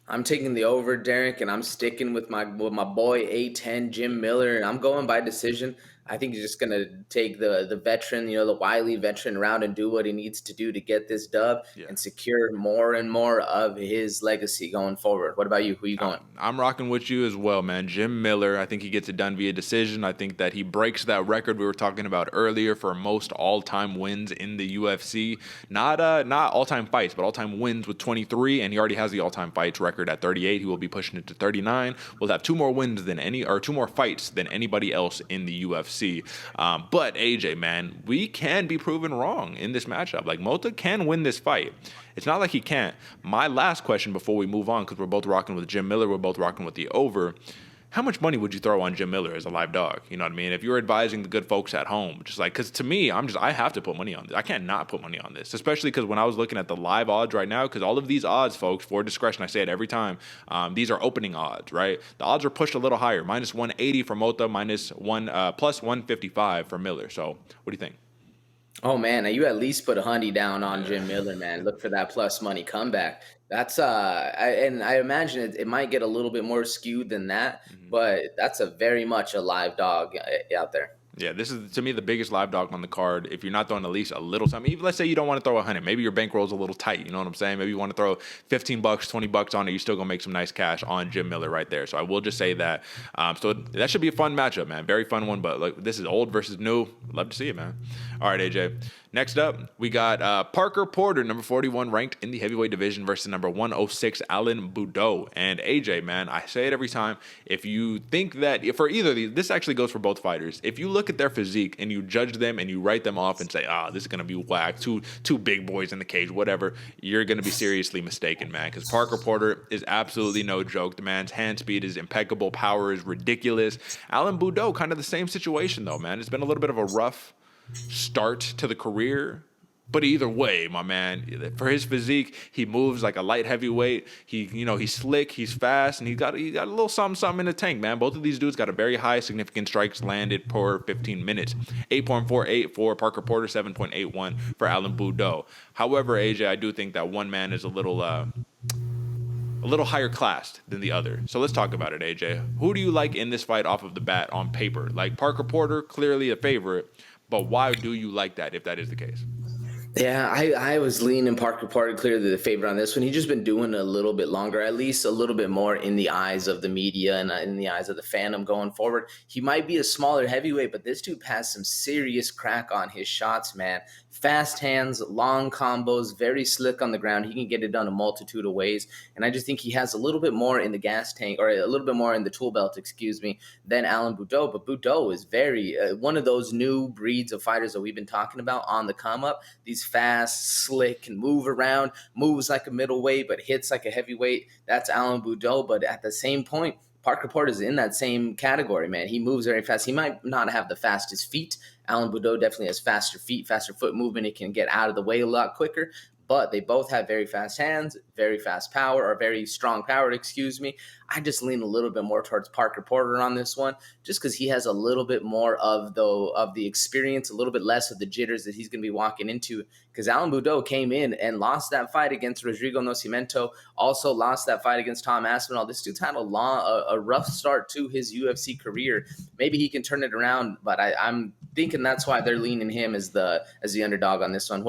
I'm taking the over, Derick, and I'm sticking with my boy A10, Jim Miller, and I'm going by decision. I think he's just going to take the veteran, the wily veteran round and do what he needs to do to get this dub and secure more and more of his legacy going forward. What about you? Who are you going? I'm rocking with you as well, man. Jim Miller, I think he gets it done via decision. I think that he breaks that record we were talking about earlier for most all-time wins in the UFC. Not all-time fights, but all-time wins with 23, and he already has the all-time fights record at 38. He will be pushing it to 39. We'll have 2 more wins than 2 more fights than anybody else in the UFC. But AJ, man, we can be proven wrong in this matchup. Like, Motta can win this fight. It's not like he can't. My last question before we move on, because we're both rocking with Jim Miller, we're both rocking with the over. How much money would you throw on Jim Miller as a live dog? You know what I mean? If you're advising the good folks at home, just like, because to me, I have to put money on this. I can't not put money on this, especially because when I was looking at the live odds right now, because all of these odds, folks, for discretion, I say it every time, these are opening odds, right? The odds are pushed a little higher, minus 180 for Motta, plus 155 for Miller. So what do you think? Oh man, you at least put $100 down on Jim Miller, man. Look for that plus money comeback. That's I imagine it might get a little bit more skewed than that, but that's a very much a live dog out there. Yeah, this is, to me, the biggest live dog on the card. If you're not throwing at least a little something, even let's say you don't want to throw 100, maybe your bankroll's a little tight. You know what I'm saying? Maybe you want to throw $15, $20 on it. You're still gonna make some nice cash on Jim Miller right there. So I will just say that. So that should be a fun matchup, man. Very fun one. But like, this is old versus new. Love to see it, man. All right, AJ. Next up, we got Parker Porter, number 41, ranked in the heavyweight division versus number 106, Alan Baudot. And AJ, man, I say it every time. If you think that, for either of these, this actually goes for both fighters. If you look at their physique and you judge them and you write them off and say, this is going to be whack, two big boys in the cage, whatever, you're going to be seriously mistaken, man. Because Parker Porter is absolutely no joke. The man's hand speed is impeccable. Power is ridiculous. Alan Baudot, kind of the same situation, though, man. It's been a little bit of a rough start to the career, but either way, my man, for his physique, he moves like a light heavyweight. He's slick, he's fast, and he got a little something in the tank, man. Both of these dudes got a very high significant strikes landed per 15 minutes. 8.48 for Parker Porter, 7.81 for Alan Baudot. However, AJ, I do think that one man is a little higher classed than the other. So let's talk about it, AJ. Who do you like in this fight off of the bat on paper? Like, Parker Porter, clearly a favorite, but why do you like that if that is the case? Yeah, I was leaning Parker Porter clearly the favorite on this one. He's just been doing a little bit longer, at least a little bit more in the eyes of the media and in the eyes of the fandom going forward. He might be a smaller heavyweight, but this dude has some serious crack on his shots, man. Fast hands, long combos, very slick on the ground. He can get it done a multitude of ways. And I just think he has a little bit more in the gas tank, or a little bit more in the tool belt, than Alan Baudot. But Baudot is very one of those new breeds of fighters that we've been talking about on the come up. These fast, slick, can move around, moves like a middleweight, but hits like a heavyweight. That's Alan Baudot. But at the same point, Parker Porter is in that same category, man. He moves very fast. He might not have the fastest feet. Alan Baudot definitely has faster feet, faster foot movement. He can get out of the way a lot quicker. But they both have very fast hands, very fast power, or very strong power, I just lean a little bit more towards Parker Porter on this one, just because he has a little bit more of the experience, a little bit less of the jitters that he's going to be walking into. Because Alan Baudot came in and lost that fight against Rodrigo Nascimento, also lost that fight against Tom Aspinall. This dude's had a rough start to his UFC career. Maybe he can turn it around, but I'm thinking that's why they're leaning him as the underdog on this one.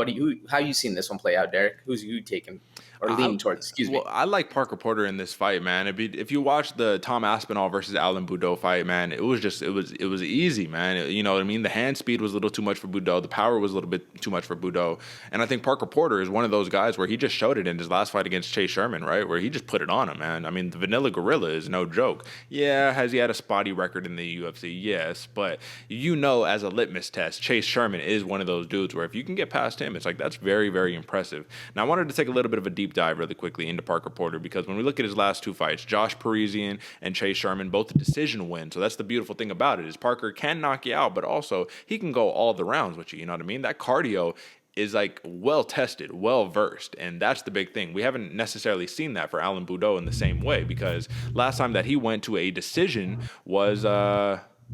How you seen this one play out, Derick? Who's you taking? Or leaning towards, excuse me. Well, I like Parker Porter in this fight, man. If you watch the Tom Aspinall versus Alan Baudot fight, man, it was easy, man. You know what I mean? The hand speed was a little too much for Baudot. The power was a little bit too much for Baudot. And I think Parker Porter is one of those guys where he just showed it in his last fight against Chase Sherman, right? Where he just put it on him, man. I mean, the Vanilla Gorilla is no joke. Yeah, has he had a spotty record in the UFC? Yes, but as a litmus test, Chase Sherman is one of those dudes where if you can get past him, it's like, that's very, very impressive. Now, I wanted to take a little bit of a deep dive really quickly into Parker Porter, because when we look at his last two fights, Josh Parisian and Chase Sherman, both a decision win. So that's the beautiful thing about it, is Parker can knock you out, but also he can go all the rounds with you. You know what I mean? That cardio is like well tested, well versed, and that's the big thing. We haven't necessarily seen that for Alan Baudot in the same way, because last time that he went to a decision was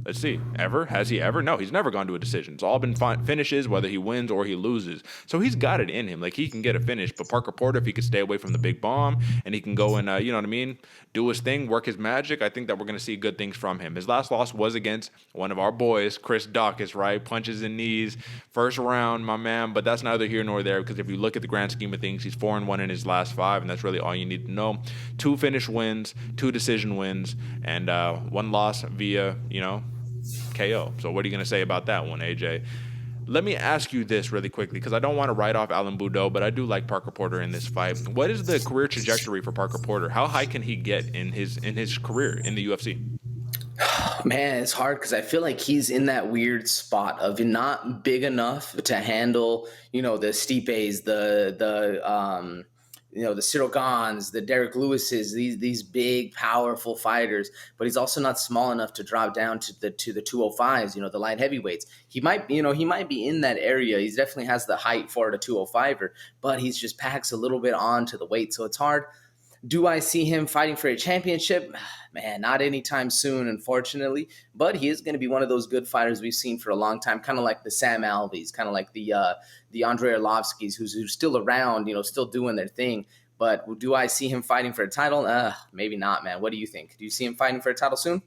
let's see, has he ever? No, he's never gone to a decision. It's all been finishes, whether he wins or he loses. So he's got it in him. Like, he can get a finish. But Parker Porter, if he could stay away from the big bomb and he can go and, you know what I mean, do his thing, work his magic, I think that we're going to see good things from him. His last loss was against one of our boys, Chris Daukaus, right? Punches and knees, first round, my man. But that's neither here nor there, because if you look at the grand scheme of things, he's 4-1 in his last 5, and that's really all you need to know. 2 finish wins, 2 decision wins, and 1 loss via, KO. So what are you going to say about that one, AJ? Let me ask you this really quickly, because I don't want to write off Alan Baudot, but I do like Parker Porter in this fight. What is the career trajectory for Parker Porter? How high can he get in his career in the UFC? Man, it's hard because I feel like he's in that weird spot of not big enough to handle, the Stipes, the Cyril Gans, the Derek Lewises, these big, powerful fighters, but he's also not small enough to drop down to the 205s, the light heavyweights. He might be in that area. He definitely has the height for a 205er, but he's just packs a little bit onto the weight, so it's hard. Do I see him fighting for a championship? Man, not anytime soon, unfortunately. But he is going to be one of those good fighters we've seen for a long time, kind of like the Sam Alveys, kind of like the Andrei Arlovskis, who's still around, still doing their thing. But do I see him fighting for a title? Maybe not, man. What do you think? Do you see him fighting for a title soon?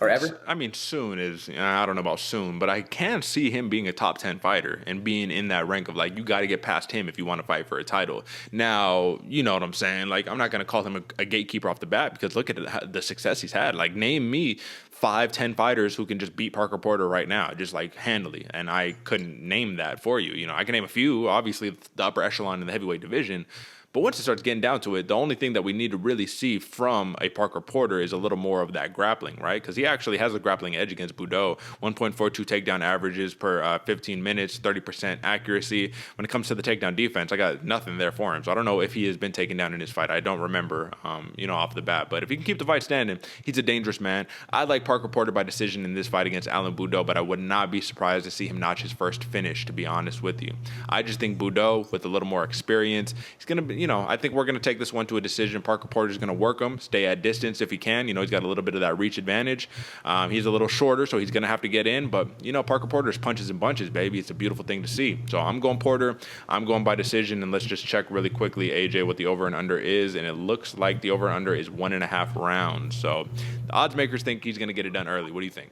Or ever? I mean, soon is, I don't know about soon, but I can see him being a top 10 fighter and being in that rank of, like, you got to get past him if you want to fight for a title. Now, you know what I'm saying? Like, I'm not going to call him a gatekeeper off the bat, because look at the success he's had. Like, name me 5-10 fighters who can just beat Parker Porter right now, just like handily. And I couldn't name that for you. I can name a few, obviously the upper echelon in the heavyweight division. But once it starts getting down to it, the only thing that we need to really see from a Parker Porter is a little more of that grappling, right? Because he actually has a grappling edge against Baudot. 1.42 takedown averages per 15 minutes, 30% accuracy. When it comes to the takedown defense, I got nothing there for him. So I don't know if he has been taken down in his fight. I don't remember, off the bat. But if he can keep the fight standing, he's a dangerous man. I like Parker Porter by decision in this fight against Alan Baudot, but I would not be surprised to see him notch his first finish, to be honest with you. I just think Baudot, with a little more experience, he's going to be, I think we're going to take this one to a decision. Parker Porter's going to work him, stay at distance if he can. He's got a little bit of that reach advantage. He's a little shorter, so he's going to have to get in. But, Parker Porter's punches and bunches, baby. It's a beautiful thing to see. So I'm going Porter. I'm going by decision. And let's just check really quickly, AJ, what the over and under is. And it looks like the over and under is 1.5 rounds. So the odds makers think he's going to get it done early. What do you think?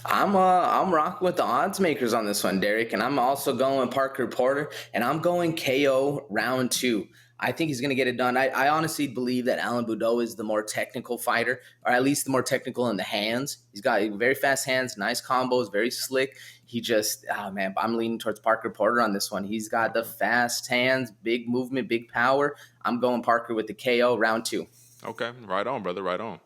I'm rocking with the odds makers on this one, Derick, and I'm also going Parker Porter, and I'm going KO round 2. I think he's going to get it done. I honestly believe that Alan Baudot is the more technical fighter, or at least the more technical in the hands. He's got very fast hands, nice combos, very slick. He just, I'm leaning towards Parker Porter on this one. He's got the fast hands, big movement, big power. I'm going Parker with the KO round 2. Okay, right on, brother, right on.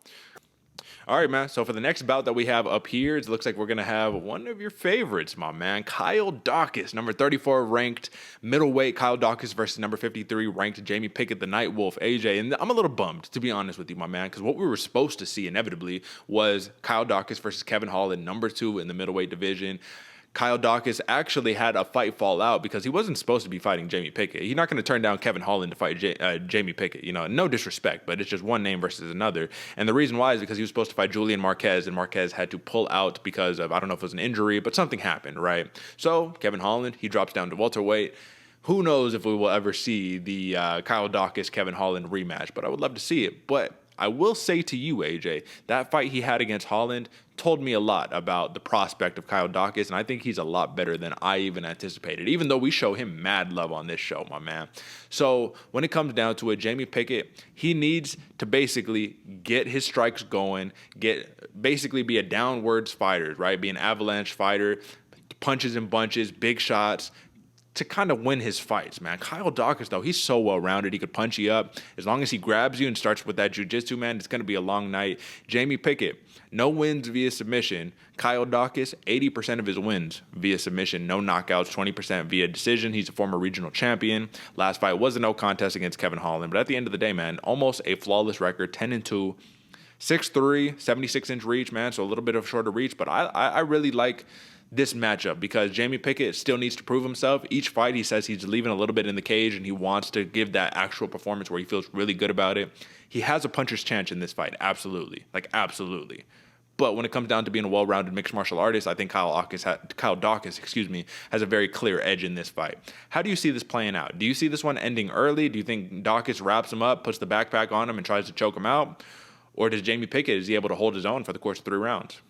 All right, man. So for the next bout that we have up here, it looks like we're going to have one of your favorites, my man, Kyle Daukaus, number 34 ranked middleweight. Kyle Daukaus versus number 53 ranked Jamie Pickett, the Night Wolf, AJ. And I'm a little bummed, to be honest with you, my man, because what we were supposed to see inevitably was Kyle Daukaus versus Kevin Holland, number 2 in the middleweight division. Kyle Daukaus actually had a fight fall out because he wasn't supposed to be fighting Jamie Pickett. He's not going to turn down Kevin Holland to fight Jamie Pickett. No disrespect, but it's just one name versus another. And the reason why is because he was supposed to fight Julian Marquez, and Marquez had to pull out because of, I don't know if it was an injury, but something happened, right? So Kevin Holland, he drops down to welterweight. Who knows if we will ever see the Kyle Daukaus, Kevin Holland rematch, but I would love to see it. But I will say to you, AJ, that fight he had against Holland told me a lot about the prospect of Kyle Daukaus, and I think he's a lot better than I even anticipated, even though we show him mad love on this show, my man. So when it comes down to it, Jamie Pickett, he needs to basically get his strikes going, basically be a downwards fighter, right? Be an avalanche fighter, punches and bunches, big shots, to kind of win his fights, man. Kyle Daukaus, though, he's so well-rounded. He could punch you up. As long as he grabs you and starts with that jiu-jitsu, man, it's going to be a long night. Jamie Pickett, no wins via submission. Kyle Daukaus, 80% of his wins via submission. No knockouts, 20% via decision. He's a former regional champion. Last fight was a no contest against Kevin Holland. But at the end of the day, man, almost a flawless record, 10-2. 6'3", 76-inch reach, man, so a little bit of shorter reach. But I really like this matchup? Because Jamie Pickett still needs to prove himself. Each fight he says he's leaving a little bit in the cage and he wants to give that actual performance where he feels really good about it. He has a puncher's chance in this fight, absolutely. Like, absolutely. But when it comes down to being a well-rounded mixed martial artist, I think Kyle Daukaus, has a very clear edge in this fight. How do you see this playing out? Do you see this one ending early? Do you think Daukaus wraps him up, puts the backpack on him, and tries to choke him out? Or does Jamie Pickett, is he able to hold his own for the course of 3 rounds?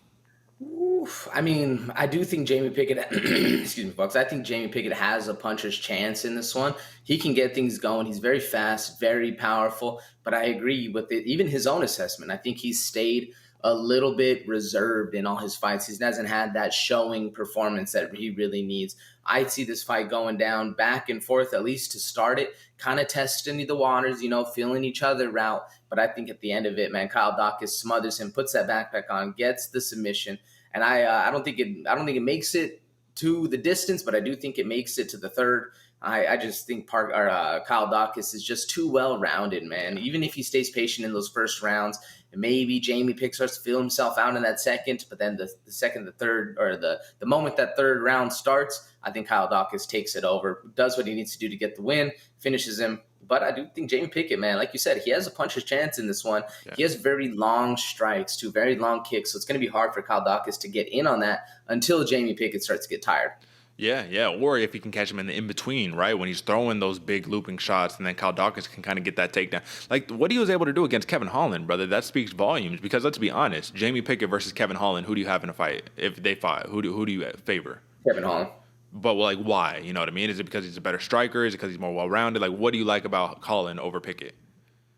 Oof. I mean, I do think Jamie Pickett, excuse me, folks. I think Jamie Pickett has a puncher's chance in this one. He can get things going. He's very fast, very powerful. But I agree with it. Even his own assessment, I think he's stayed a little bit reserved in all his fights. He hasn't had that showing performance that he really needs. I see this fight going down back and forth, at least to start it, kind of testing the waters, feeling each other out. But I think at the end of it, man, Kyle Daukaus smothers him, puts that backpack on, gets the submission. And I don't think it makes it to the distance, but I do think it makes it to the third. I just think Kyle Daukaus is just too well-rounded, man. Even if he stays patient in those first rounds, maybe Jamie Pickett starts to feel himself out in that second, but then the second, the third, or the moment that third round starts, I think Kyle Daukaus takes it over, does what he needs to do to get the win, finishes him. But I do think Jamie Pickett, man, like you said, he has a puncher's chance in this one. Yeah. He has very long strikes, 2 very long kicks, so it's going to be hard for Kyle Daukaus to get in on that until Jamie Pickett starts to get tired. Yeah. Or if he can catch him in the in-between, right? When he's throwing those big looping shots, and then Kyle Daukaus can kind of get that takedown. Like, what he was able to do against Kevin Holland, brother, that speaks volumes. Because let's be honest, Jamie Pickett versus Kevin Holland, who do you have in a fight? If they fight, who do you favor? Kevin Holland. But, like, why? You know what I mean? Is it because he's a better striker? Is it because he's more well-rounded? Like, what do you like about Holland over Pickett?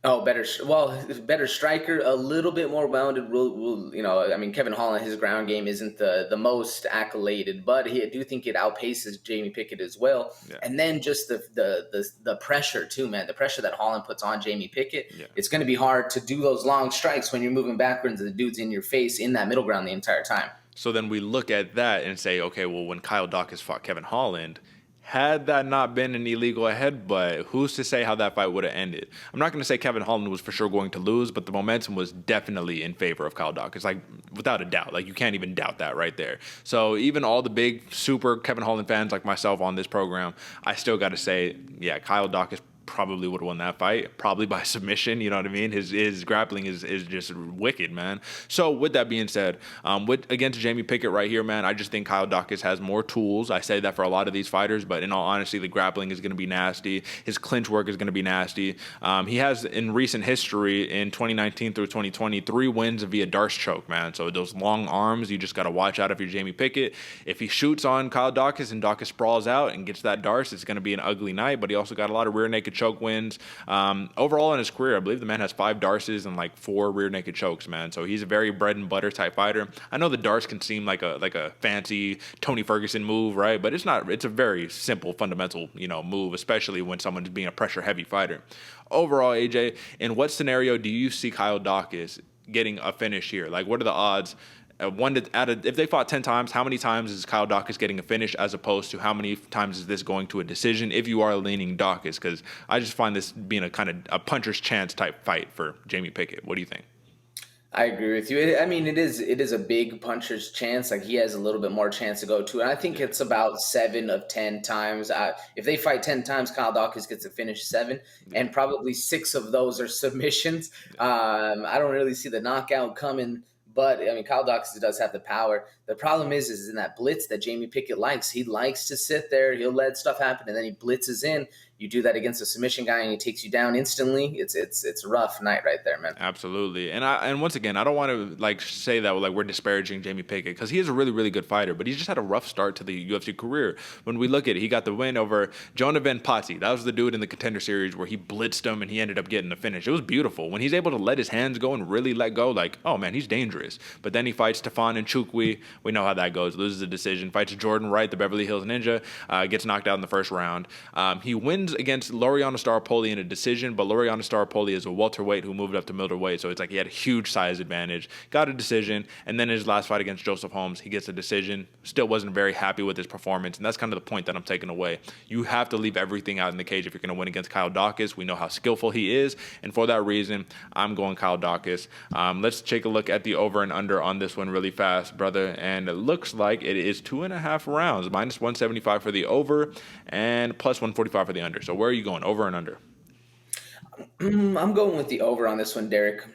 Oh, better striker, a little bit more rounded. Kevin Holland, his ground game isn't the most accoladed, but I do think it outpaces Jamie Pickett as well. Yeah. And then just the pressure too, man. The pressure that Holland puts on Jamie Pickett. Yeah. It's going to be hard to do those long strikes when you're moving backwards and the dude's in your face in that middle ground the entire time. So then we look at that and say, okay, well, when Kyle Daukaus fought Kevin Holland, had that not been an illegal headbutt, who's to say how that fight would have ended? I'm not going to say Kevin Holland was for sure going to lose, but the momentum was definitely in favor of Kyle Daukaus, like, without a doubt. Like, you can't even doubt that right there. So even all the big, super Kevin Holland fans like myself on this program, I still got to say, yeah, Kyle Daukaus probably would have won that fight, probably by submission. You know what I mean? His grappling is just wicked, man. So with that being said, against Jamie Pickett right here, man, I just think Kyle Daukaus has more tools. I say that for a lot of these fighters, but in all honesty, the grappling is going to be nasty. His clinch work is going to be nasty. He has, in recent history, in 2019 through 2020, 3 wins via Darce choke, man. So those long arms, you just got to watch out if you're Jamie Pickett. If he shoots on Kyle Daukaus and Daukaus sprawls out and gets that Darce, it's going to be an ugly night, but he also got a lot of rear naked choke wins. Overall in his career, I believe the man has 5 Darces and like 4 rear naked chokes, man. So he's a very bread and butter type fighter. I know the Darce can seem like a fancy Tony Ferguson move, right? But it's not. It's a very simple, fundamental, move, especially when someone's being a pressure heavy fighter. Overall, AJ, in what scenario do you see Kyle Daukaus getting a finish here? Like, what are the odds? If they fought 10 times, how many times is Kyle Daukaus getting a finish, as opposed to how many times is this going to a decision if you are leaning Daukaus? Because I just find this being a kind of a puncher's chance type fight for Jamie Pickett. What do you think? I agree with you. I mean, it is a big puncher's chance. Like, he has a little bit more chance to go to. And I think it's about 7 of 10 times. If they fight 10 times, Kyle Daukaus gets to finish 7, and probably 6 of those are submissions. I don't really see the knockout coming. But, I mean, Kyle Daukaus does have the power. The problem is in that blitz that Jamie Pickett likes. He likes to sit there. He'll let stuff happen, and then he blitzes in. You do that against a submission guy, and he takes you down instantly. It's a rough night right there, man. Absolutely. And once again, I don't want to say that we're disparaging Jamie Pickett, because he is a really, really good fighter, but he's just had a rough start to the UFC career. When we look at it, he got the win over Jonah Venpati. That was the dude in the Contender Series where he blitzed him and he ended up getting the finish. It was beautiful. When he's able to let his hands go and really let go, like, oh man, he's dangerous. But then he fights Stefan Nchukwi. We know how that goes. Loses the decision. Fights Jordan Wright, the Beverly Hills Ninja. Gets knocked out in the first round. He wins wins against Laureano Staropoli in a decision, but Laureano Staropoli is a welterweight who moved up to middleweight, so it's like he had a huge size advantage. Got a decision, and then in his last fight against Joseph Holmes, he gets a decision. Still wasn't very happy with his performance, and that's kind of the point that I'm taking away. You have to leave everything out in the cage if you're going to win against Kyle Daukaus. We know how skillful he is, and for that reason, I'm going Kyle Daukaus. Let's take a look at the over and under on this one really fast, brother, and it looks like it is 2.5 rounds, minus 175 for the over and plus 145 for the under. So where are you going, over and under? I'm going with the over on this one, Derick. Okay.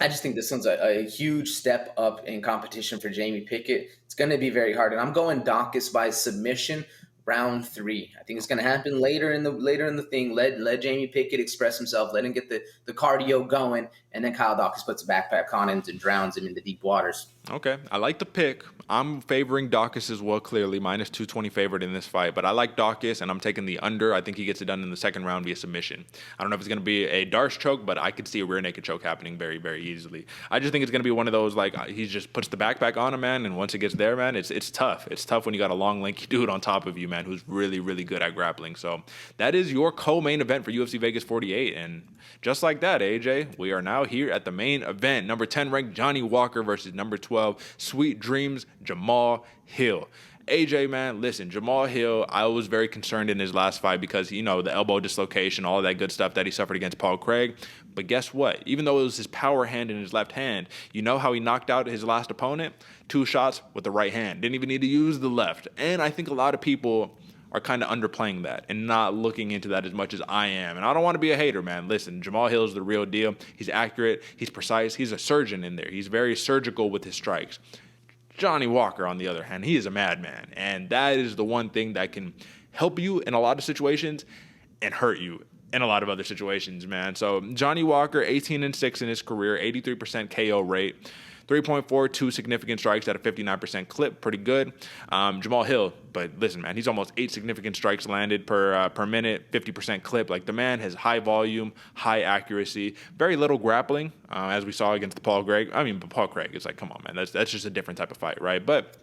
I just think this one's a huge step up in competition for Jamie Pickett. It's going to be very hard, and I'm going Daukaus by submission, round 3. I think it's going to happen later in the thing. Let Jamie Pickett express himself. Let him get the cardio going, and then Kyle Daukaus puts a backpack on him and drowns him into deep waters. Okay, I like the pick. I'm favoring Daukaus as well, clearly. Minus 220 favorite in this fight. But I like Daukaus, and I'm taking the under. I think he gets it done in the second round via submission. I don't know if it's going to be a Darce choke, but I could see a rear naked choke happening very, very easily. I just think it's going to be one of those, like, he just puts the backpack on him, man, and once it gets there, man, it's tough. It's tough when you got a long, lanky dude on top of you, man, who's really, really good at grappling. So that is your co-main event for UFC Vegas 48. And just like that, AJ, we are now here at the main event. Number 10 ranked Johnny Walker versus number 12, Sweet Dreams, Jamahal Hill. AJ, man, listen, Jamahal Hill, I was very concerned in his last fight because, the elbow dislocation, all of that good stuff that he suffered against Paul Craig. But guess what? Even though it was his power hand in his left hand, you know how he knocked out his last opponent? 2 shots with the right hand. Didn't even need to use the left. And I think a lot of people are kind of underplaying that and not looking into that as much as I am. And I don't want to be a hater, man. Listen, Jamahal Hill is the real deal. He's accurate. He's precise. He's a surgeon in there. He's very surgical with his strikes. Johnny Walker, on the other hand, he is a madman. And that is the one thing that can help you in a lot of situations and hurt you in a lot of other situations, man. So Johnny Walker, 18-6 in his career, 83% KO rate. 3.42 significant strikes at a 59% clip. Pretty good. Jamahal Hill, but listen, man, he's almost 8 significant strikes landed per minute, 50% clip. Like, the man has high volume, high accuracy, very little grappling, as we saw against Paul Craig. But Paul Craig, it's like, come on, man, that's just a different type of fight, right? But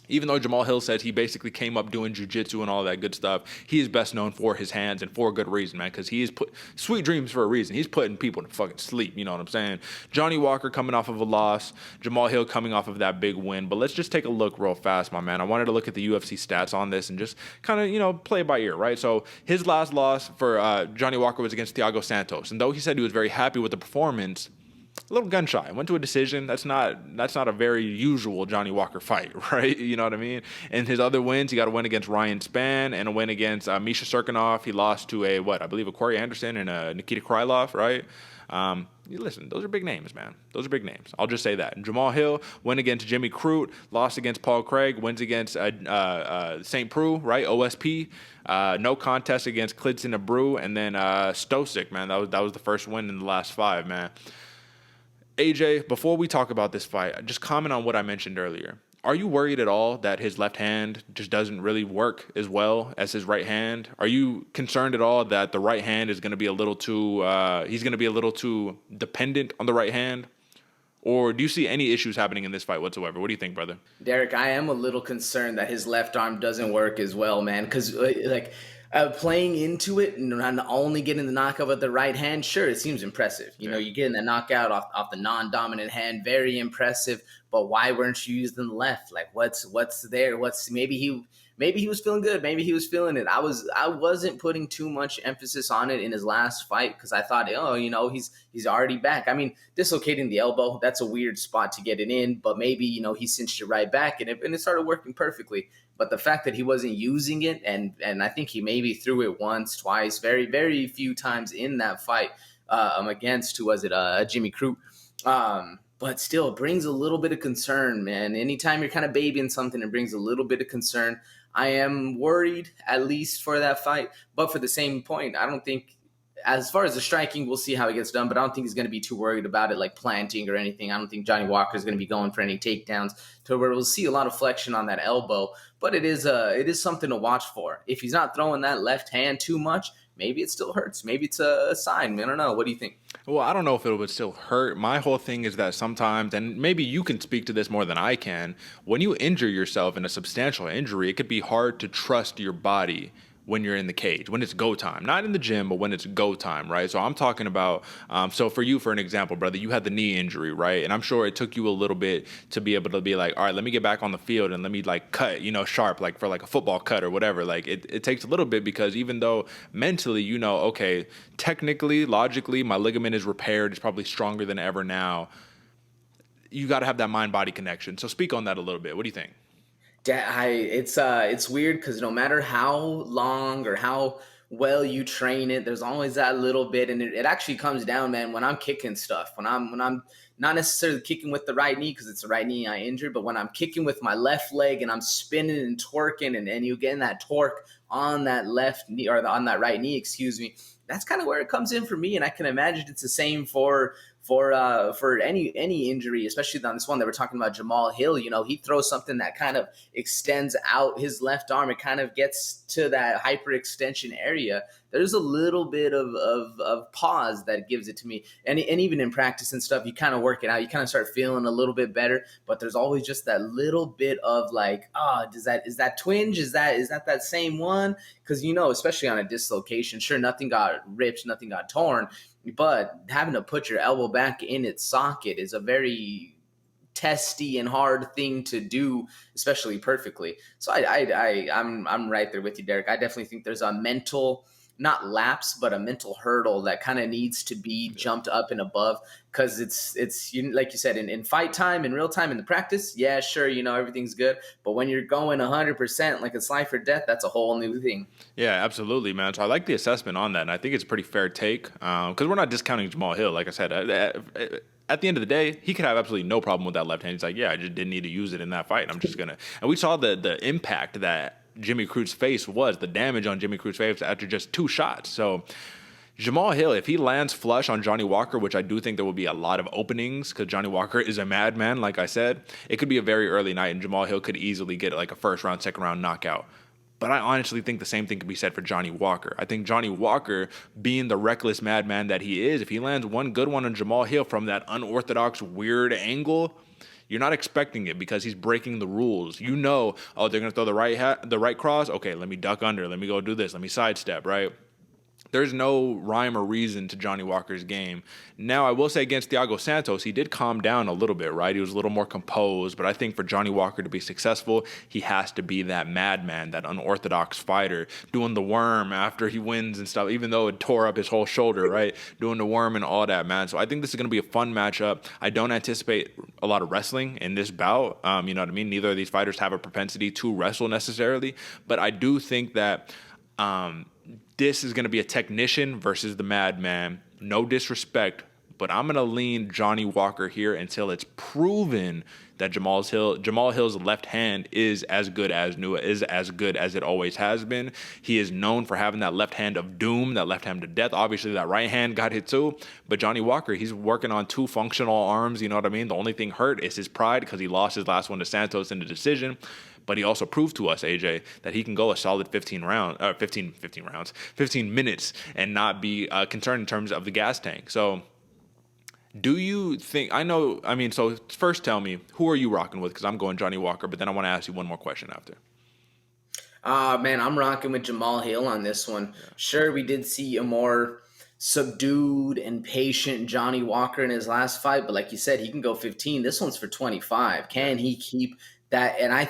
even though Jamahal Hill says he basically came up doing jiu-jitsu and all that good stuff, he is best known for his hands and for a good reason, man, because he is put Sweet Dreams for a reason. He's putting people to fucking sleep, you know what I'm saying? Johnny Walker coming off of a loss, Jamahal Hill coming off of that big win. But let's just take a look real fast, my man. I wanted to look at the UFC stats on this and just kind of, play it by ear, right? So his last loss for Johnny Walker was against Thiago Santos. And though he said he was very happy with the performance, a little gun shy. Went to a decision. That's not a very usual Johnny Walker fight, right? You know what I mean? And his other wins, he got a win against Ryan Spann and a win against Misha Serkinov. He lost to I believe a Corey Anderson and a Nikita Krylov, right? Listen, those are big names, man. Those are big names. I'll just say that. And Jamahal Hill went against Jimmy Crute, lost against Paul Craig, wins against St. Preux, right? OSP. No contest against Klidson Abreu, and then Stosic, man. That was the first win in the last 5, man. AJ, before we talk about this fight, just comment on what I mentioned earlier. Are you worried at all that his left hand just doesn't really work as well as his right hand? Are you concerned at all that the right hand is going to be a little too he's going to be a little too dependent on the right hand? Or do you see any issues happening in this fight whatsoever? What do you think, brother? Derick, I am a little concerned that his left arm doesn't work as well, man, because playing into it and only getting the knockout with the right hand, sure, it seems impressive. You're getting the knockout off the non-dominant hand, very impressive. But why weren't you using the left? Like, what's there? Maybe he was feeling good. Maybe he was feeling it. I wasn't putting too much emphasis on it in his last fight because I thought, he's already back. I mean, dislocating the elbow, that's a weird spot to get it in, but maybe, he cinched it right back and it started working perfectly. But the fact that he wasn't using it, and I think he maybe threw it once, twice, very, very few times in that fight against, Jimmy Crute. But still, it brings a little bit of concern, man. Anytime you're kind of babying something, it brings a little bit of concern. I am worried, at least for that fight. But for the same point, I don't think, as far as the striking, we'll see how it gets done. But I don't think he's going to be too worried about it, like planting or anything. I don't think Johnny Walker is going to be going for any takedowns to where we'll see a lot of flexion on that elbow. But it is something to watch for. If he's not throwing that left hand too much, maybe it still hurts. Maybe it's a sign. I don't know. What do you think? Well, I don't know if it would still hurt. My whole thing is that sometimes, and maybe you can speak to this more than I can, when you injure yourself in a substantial injury, it could be hard to trust your body when you're in the cage, when it's go time, not in the gym, but when it's go time, right? So I'm talking about, so for you, for an example, brother, you had the knee injury, right? And I'm sure it took you a little bit to be able to be like, all right, let me get back on the field and let me like cut, sharp, like for like a football cut or whatever. Like it takes a little bit, because even though mentally, okay, technically, logically, my ligament is repaired, it's probably stronger than ever now. You got to have that mind-body connection. So speak on that a little bit. What do you think? It's weird because no matter how long or how well you train it, there's always that little bit, and it actually comes down, man, when I'm kicking stuff, when I'm not necessarily kicking with the right knee because it's the right knee I injured, but when I'm kicking with my left leg and I'm spinning and twerking, and you getting that torque on that left knee, or on that right knee, excuse me, that's kind of where it comes in for me. And I can imagine it's the same for any injury, especially on this one that we're talking about, Jamahal Hill. He throws something that kind of extends out his left arm. It kind of gets to that hyperextension area. There's a little bit of pause that gives it to me. And even in practice and stuff, you kind of work it out. You kind of start feeling a little bit better, but there's always just that little bit of like, is that twinge? Is that same one? Because, especially on a dislocation, sure, nothing got ripped, nothing got torn, but having to put your elbow back in its socket is a very testy and hard thing to do, especially perfectly. So I'm right there with you, Derick. I definitely think there's a mental, not lapse, but a mental hurdle that kind of needs to be jumped up and above, because it's like you said, in fight time, in real time, in the practice, yeah, sure, everything's good, but when you're going 100% like it's life or death, that's a whole new thing. Yeah, absolutely, man. So I like the assessment on that, and I think it's a pretty fair take, because we're not discounting Jamahal Hill. Like I said, at the end of the day, he could have absolutely no problem with that left hand. He's like, yeah, I just didn't need to use it in that fight. I'm just gonna, and we saw the impact that Jimmy Crute's face was, the damage on Jimmy Crute's face after just 2 shots. So Jamahal Hill, if he lands flush on Johnny Walker, which I do think there will be a lot of openings because Johnny Walker is a madman, like I said, it could be a very early night, and Jamahal Hill could easily get like a first round, second round knockout. But I honestly think the same thing could be said for Johnny Walker. I think Johnny Walker, being the reckless madman that he is, if he lands one good one on Jamahal Hill from that unorthodox, weird angle, you're not expecting it because he's breaking the rules. They're going to throw the right cross. Okay, let me duck under. Let me go do this. Let me sidestep, right? There's no rhyme or reason to Johnny Walker's game. Now, I will say against Thiago Santos, he did calm down a little bit, right? He was a little more composed, but I think for Johnny Walker to be successful, he has to be that madman, that unorthodox fighter, doing the worm after he wins and stuff, even though it tore up his whole shoulder, right? Doing the worm and all that, man. So I think this is going to be a fun matchup. I don't anticipate a lot of wrestling in this bout. You know what I mean? Neither of these fighters have a propensity to wrestle necessarily, but I do think that this is going to be a technician versus the madman. No disrespect, but I'm going to lean Johnny Walker here until it's proven that Jamahal Hill's left hand is as good as it always has been. He is known for having that left hand of doom, that left hand of death. Obviously, that right hand got hit too. But Johnny Walker, he's working on 2 functional arms. You know what I mean? The only thing hurt is his pride because he lost his last one to Santos in the decision. But he also proved to us, AJ, that he can go a solid 15 minutes and not be concerned in terms of the gas tank. So do you think, so first tell me, who are you rocking with? Because I'm going Johnny Walker, but then I want to ask you one more question after. Man, I'm rocking with Jamahal Hill on this one. Yeah. Sure, we did see a more subdued and patient Johnny Walker in his last fight, but like you said, he can go 15. This one's for 25. Can he keep that? And I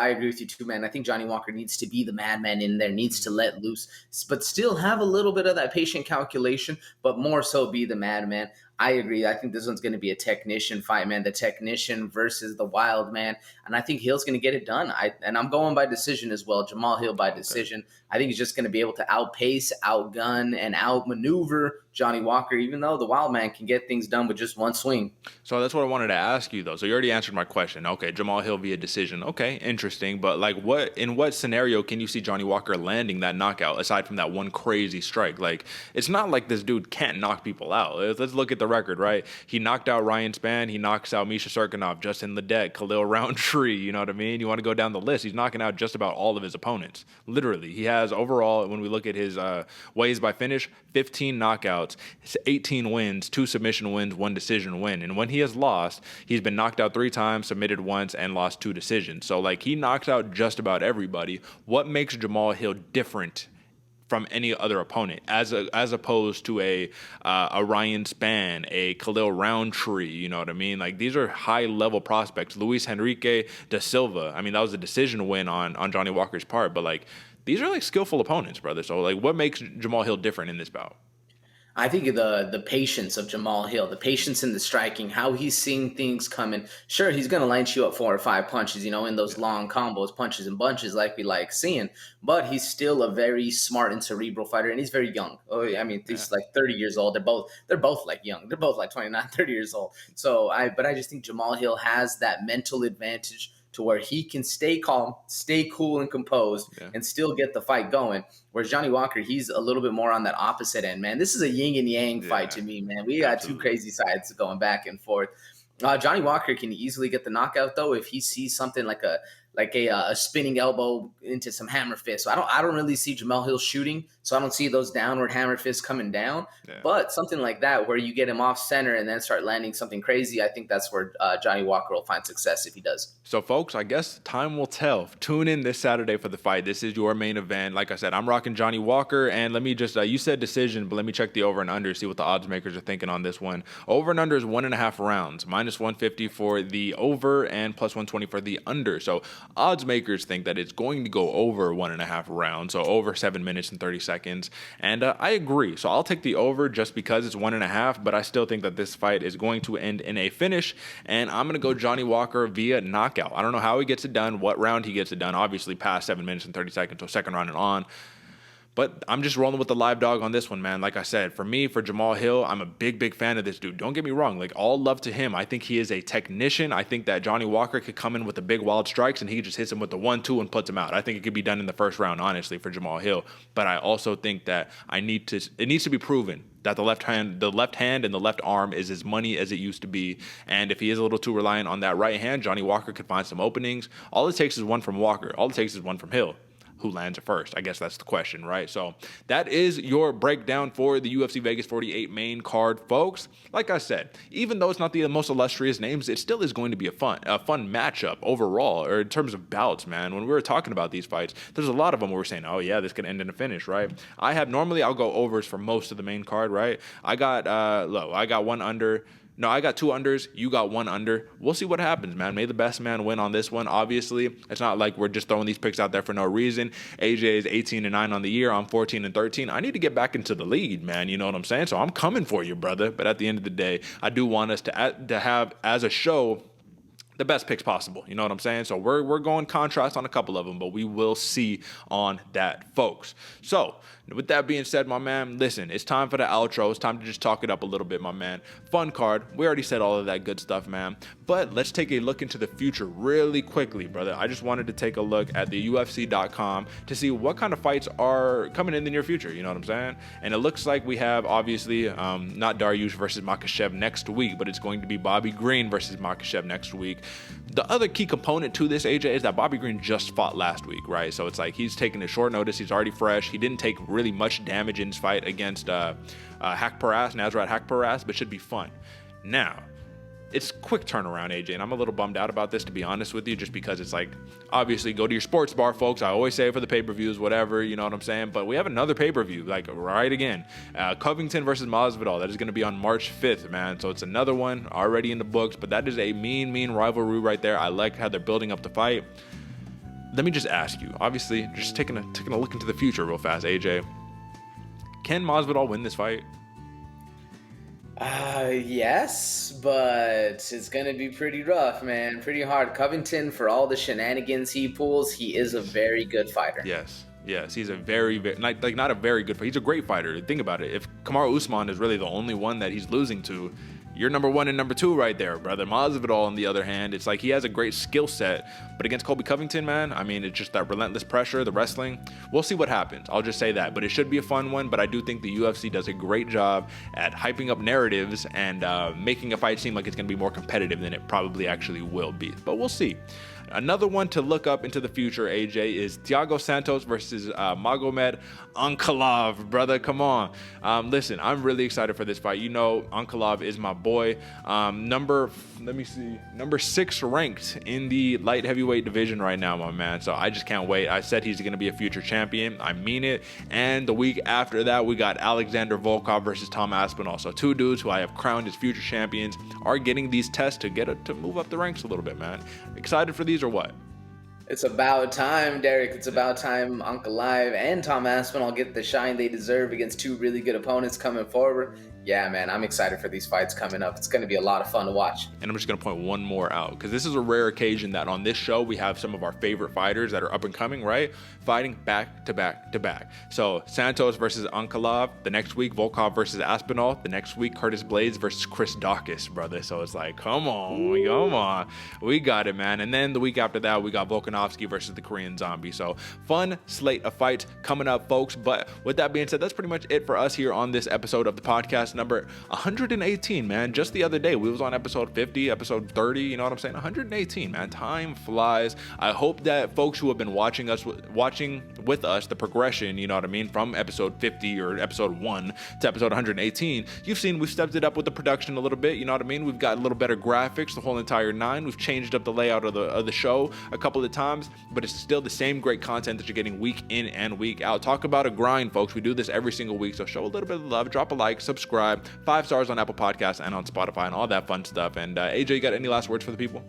agree with you too, man. I think Johnny Walker needs to be the madman in there, needs to let loose, but still have a little bit of that patient calculation, but more so be the madman. I agree. I think this one's going to be a technician fight, man. The technician versus the wild man. And I think Hill's going to get it done. I'm going by decision as well. Jamahal Hill by decision. Okay. I think he's just going to be able to outpace, outgun, and outmaneuver Johnny Walker, even though the wild man can get things done with just one swing. So that's what I wanted to ask you, though. So you already answered my question. Okay, Jamahal Hill via decision. Okay, interesting. But like, in what scenario can you see Johnny Walker landing that knockout aside from that one crazy strike? Like, it's not like this dude can't knock people out. Let's look at the record, right? He knocked out Ryan Spann. He knocks out Misha Serkinov, Justin Ledet, Khalil Roundtree. You know what I mean? You want to go down the list. He's knocking out just about all of his opponents. Literally. He has overall, when we look at his ways by finish, 15 knockouts, 18 wins, 2 submission wins, 1 decision win. And when he has lost, he's been knocked out 3 times, submitted once, and lost 2 decisions. So, like, he knocks out just about everybody. What makes Jamahal Hill different from any other opponent, as opposed to a Ryan Spann, a Khalil Roundtree. You know what I mean? Like, these are high level prospects. Luis Henrique da Silva. I mean, that was a decision win on Johnny Walker's part, but like, these are like skillful opponents, brother. So like, what makes Jamahal Hill different in this bout? I think the patience of Jamahal Hill, the patience in the striking, how he's seeing things coming. Sure, he's going to line you up 4 or 5 punches, you know, in those long combos, punches and bunches like we like seeing. But he's still a very smart and cerebral fighter, and he's very young. Oh, I mean, he's like 30 years old. They're both like young. They're both like 29, 30 years old. So I just think Jamahal Hill has that mental advantage to where he can stay calm, stay cool and composed, and still get the fight going. Whereas Johnny Walker, he's a little bit more on that opposite end, man. This is a yin and yang fight to me, man. We got 2 crazy sides going back and forth. Johnny Walker can easily get the knockout, though, if he sees something like a spinning elbow into some hammer fist. So I don't really see Jamahal Hill shooting, so I don't see those downward hammer fists coming down. But something like that where you get him off center and then start landing something crazy, I think that's where Johnny Walker will find success if he does. So, folks, I guess time will tell. Tune in this Saturday for the fight. This is your main event. Like I said, I'm rocking Johnny Walker, and let me just, you said decision, but let me check the over and under, see what the odds makers are thinking on this one. Over and under is 1.5 rounds, minus 150 for the over and plus 120 for the under. So, odds makers think that it's going to go over 1.5 rounds, so over 7 minutes and 30 seconds. And I agree. So I'll take the over just because it's 1.5, but I still think that this fight is going to end in a finish. And I'm going to go Johnny Walker via knockout. I don't know how he gets it done, what round he gets it done, obviously past 7 minutes and 30 seconds, so second round and on. But I'm just rolling with the live dog on this one, man. Like I said, for me, for Jamahal Hill, I'm a big fan of this dude. Don't get me wrong. Like, all love to him. I think he is a technician. I think that Johnny Walker could come in with the big wild strikes and he just hits him with the 1-2 and puts him out. I think it could be done in the first round, honestly, for Jamahal Hill. But I also think that it needs to be proven that the left hand and the left arm is as money as it used to be. And if he is a little too reliant on that right hand, Johnny Walker could find some openings. All it takes is one from Walker. All it takes is one from Hill. Who lands it first? I guess that's the question, right? So that is your breakdown for the UFC Vegas 48 main card, folks. Like I said, even though it's not the most illustrious names, it still is going to be a fun matchup overall, or in terms of bouts, man. When we were talking about these fights, there's a lot of them where we're saying, oh yeah, this could end in a finish, right? Normally I'll go overs for most of the main card, right? I got one under. No, I got 2 unders. You got 1 under. We'll see what happens, man. May the best man win on this one. Obviously, it's not like we're just throwing these picks out there for no reason. AJ is 18-9 on the year. I'm 14-13. I need to get back into the lead, man. You know what I'm saying? So I'm coming for you, brother. But at the end of the day, I do want us to have, as a show, the best picks possible. You know what I'm saying? So we're going contrast on a couple of them, but we will see on that, folks. So with that being said, my man, listen, it's time for the outro. It's time to just talk it up a little bit, my man. Fun card. We already said all of that good stuff, man. But let's take a look into the future really quickly, brother. I just wanted to take a look at the UFC.com to see what kind of fights are coming in the near future. You know what I'm saying? And it looks like we have, obviously, not Dariush versus Makhachev next week, but it's going to be Bobby Green versus Makhachev next week. The other key component to this, AJ, is that Bobby Green just fought last week, right? So it's like he's taking a short notice. He's already fresh. He didn't take really much damage in his fight against Nasrat Haqparast, but should be fun. Now, it's quick turnaround, AJ, and I'm a little bummed out about this, to be honest with you, just because it's like, obviously, go to your sports bar, folks. I always say it for the pay-per-views, whatever, you know what I'm saying? But we have another pay-per-view, like, right again. Covington versus Masvidal. That is going to be on March 5th, man. So it's another one already in the books, but that is a mean rivalry right there. I like how they're building up the fight. Let me just ask you, obviously, just taking a look into the future real fast, AJ. Can Masvidal win this fight? Yes, but it's going to be pretty rough, man. Pretty hard. Covington, for all the shenanigans he pulls, he is a very good fighter. Yes, he's a very not a very good fighter. He's a great fighter. Think about it. If Kamaru Usman is really the only one that he's losing to, you're number 1 and number 2 right there, brother. Masvidal, on the other hand, it's like he has a great skill set, but against Colby Covington, man, I mean, it's just that relentless pressure, the wrestling. We'll see what happens. I'll just say that, but it should be a fun one. But I do think the UFC does a great job at hyping up narratives and making a fight seem like it's going to be more competitive than it probably actually will be. But we'll see. Another one to look up into the future, AJ, is Thiago Santos versus Magomed Ankalaev. Brother, come on. Listen, I'm really excited for this fight. You know, Ankalaev is my boy. Number 6 ranked in the light heavyweight division right now, my man. So I just can't wait. I said he's going to be a future champion. I mean it. And the week after that, we got Alexander Volkov versus Tom Aspinall. So 2 dudes who I have crowned as future champions are getting these tests to move up the ranks a little bit, man. Excited for these or what? It's about time, Derick. It's about time Ankalaev and Tom Aspinall get the shine they deserve against 2 really good opponents coming forward. Yeah, man, I'm excited for these fights coming up. It's going to be a lot of fun to watch. And I'm just going to point one more out, because this is a rare occasion that on this show we have some of our favorite fighters that are up and coming, right? Fighting back to back to back. So Santos versus Ankalaev. The next week, Volkov versus Aspinall. The next week, Curtis Blades versus Chris Daukaus, brother. So it's like, come on. We got it, man. And then the week after that, we got Volkanovski versus the Korean Zombie. So fun slate of fights coming up, folks. But with that being said, that's pretty much it for us here on this episode of the podcast. Number 118, man. Just the other day we was on episode 50, episode 30, you know what I'm saying? 118, man. Time flies. I hope that folks who have been watching with us the progression, you know what I mean, from episode 50 or episode 1 to episode 118, you've seen we've stepped it up with the production a little bit, you know what I mean? We've got a little better graphics, the whole entire 9. We've changed up the layout of the show a couple of times, but it's still the same great content that you're getting week in and week out. Talk about a grind, folks. We do this every single week, so show a little bit of love, drop a like, subscribe, 5 stars on Apple Podcasts and on Spotify and all that fun stuff. And AJ, you got any last words for the people?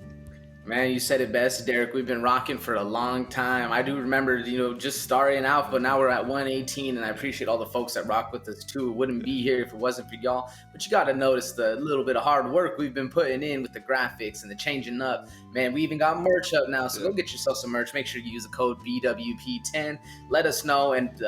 Man, you said it best, Derick. We've been rocking for a long time. I do remember, just starting out, but now we're at 118, and I appreciate all the folks that rock with us too. It wouldn't be here if it wasn't for y'all. But you got to notice the little bit of hard work we've been putting in with the graphics and the changing up. Man, we even got merch up now, so go get yourself some merch. Make sure you use the code BWP10. Let us know, and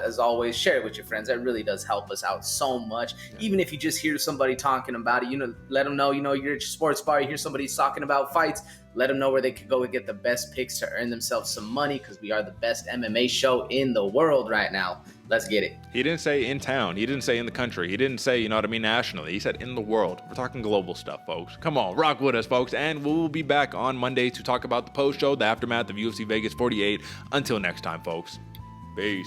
as always, share it with your friends. That really does help us out so much. Even if you just hear somebody talking about it, let them know, you're at your sports bar, you hear somebody talking about fights. Let them know where they could go and get the best picks to earn themselves some money, because we are the best MMA show in the world right now. Let's get it. He didn't say in town. He didn't say in the country. He didn't say, nationally. He said in the world. We're talking global stuff, folks. Come on, rock with us, folks. And we'll be back on Monday to talk about the post show, the aftermath of UFC Vegas 48. Until next time, folks. Peace.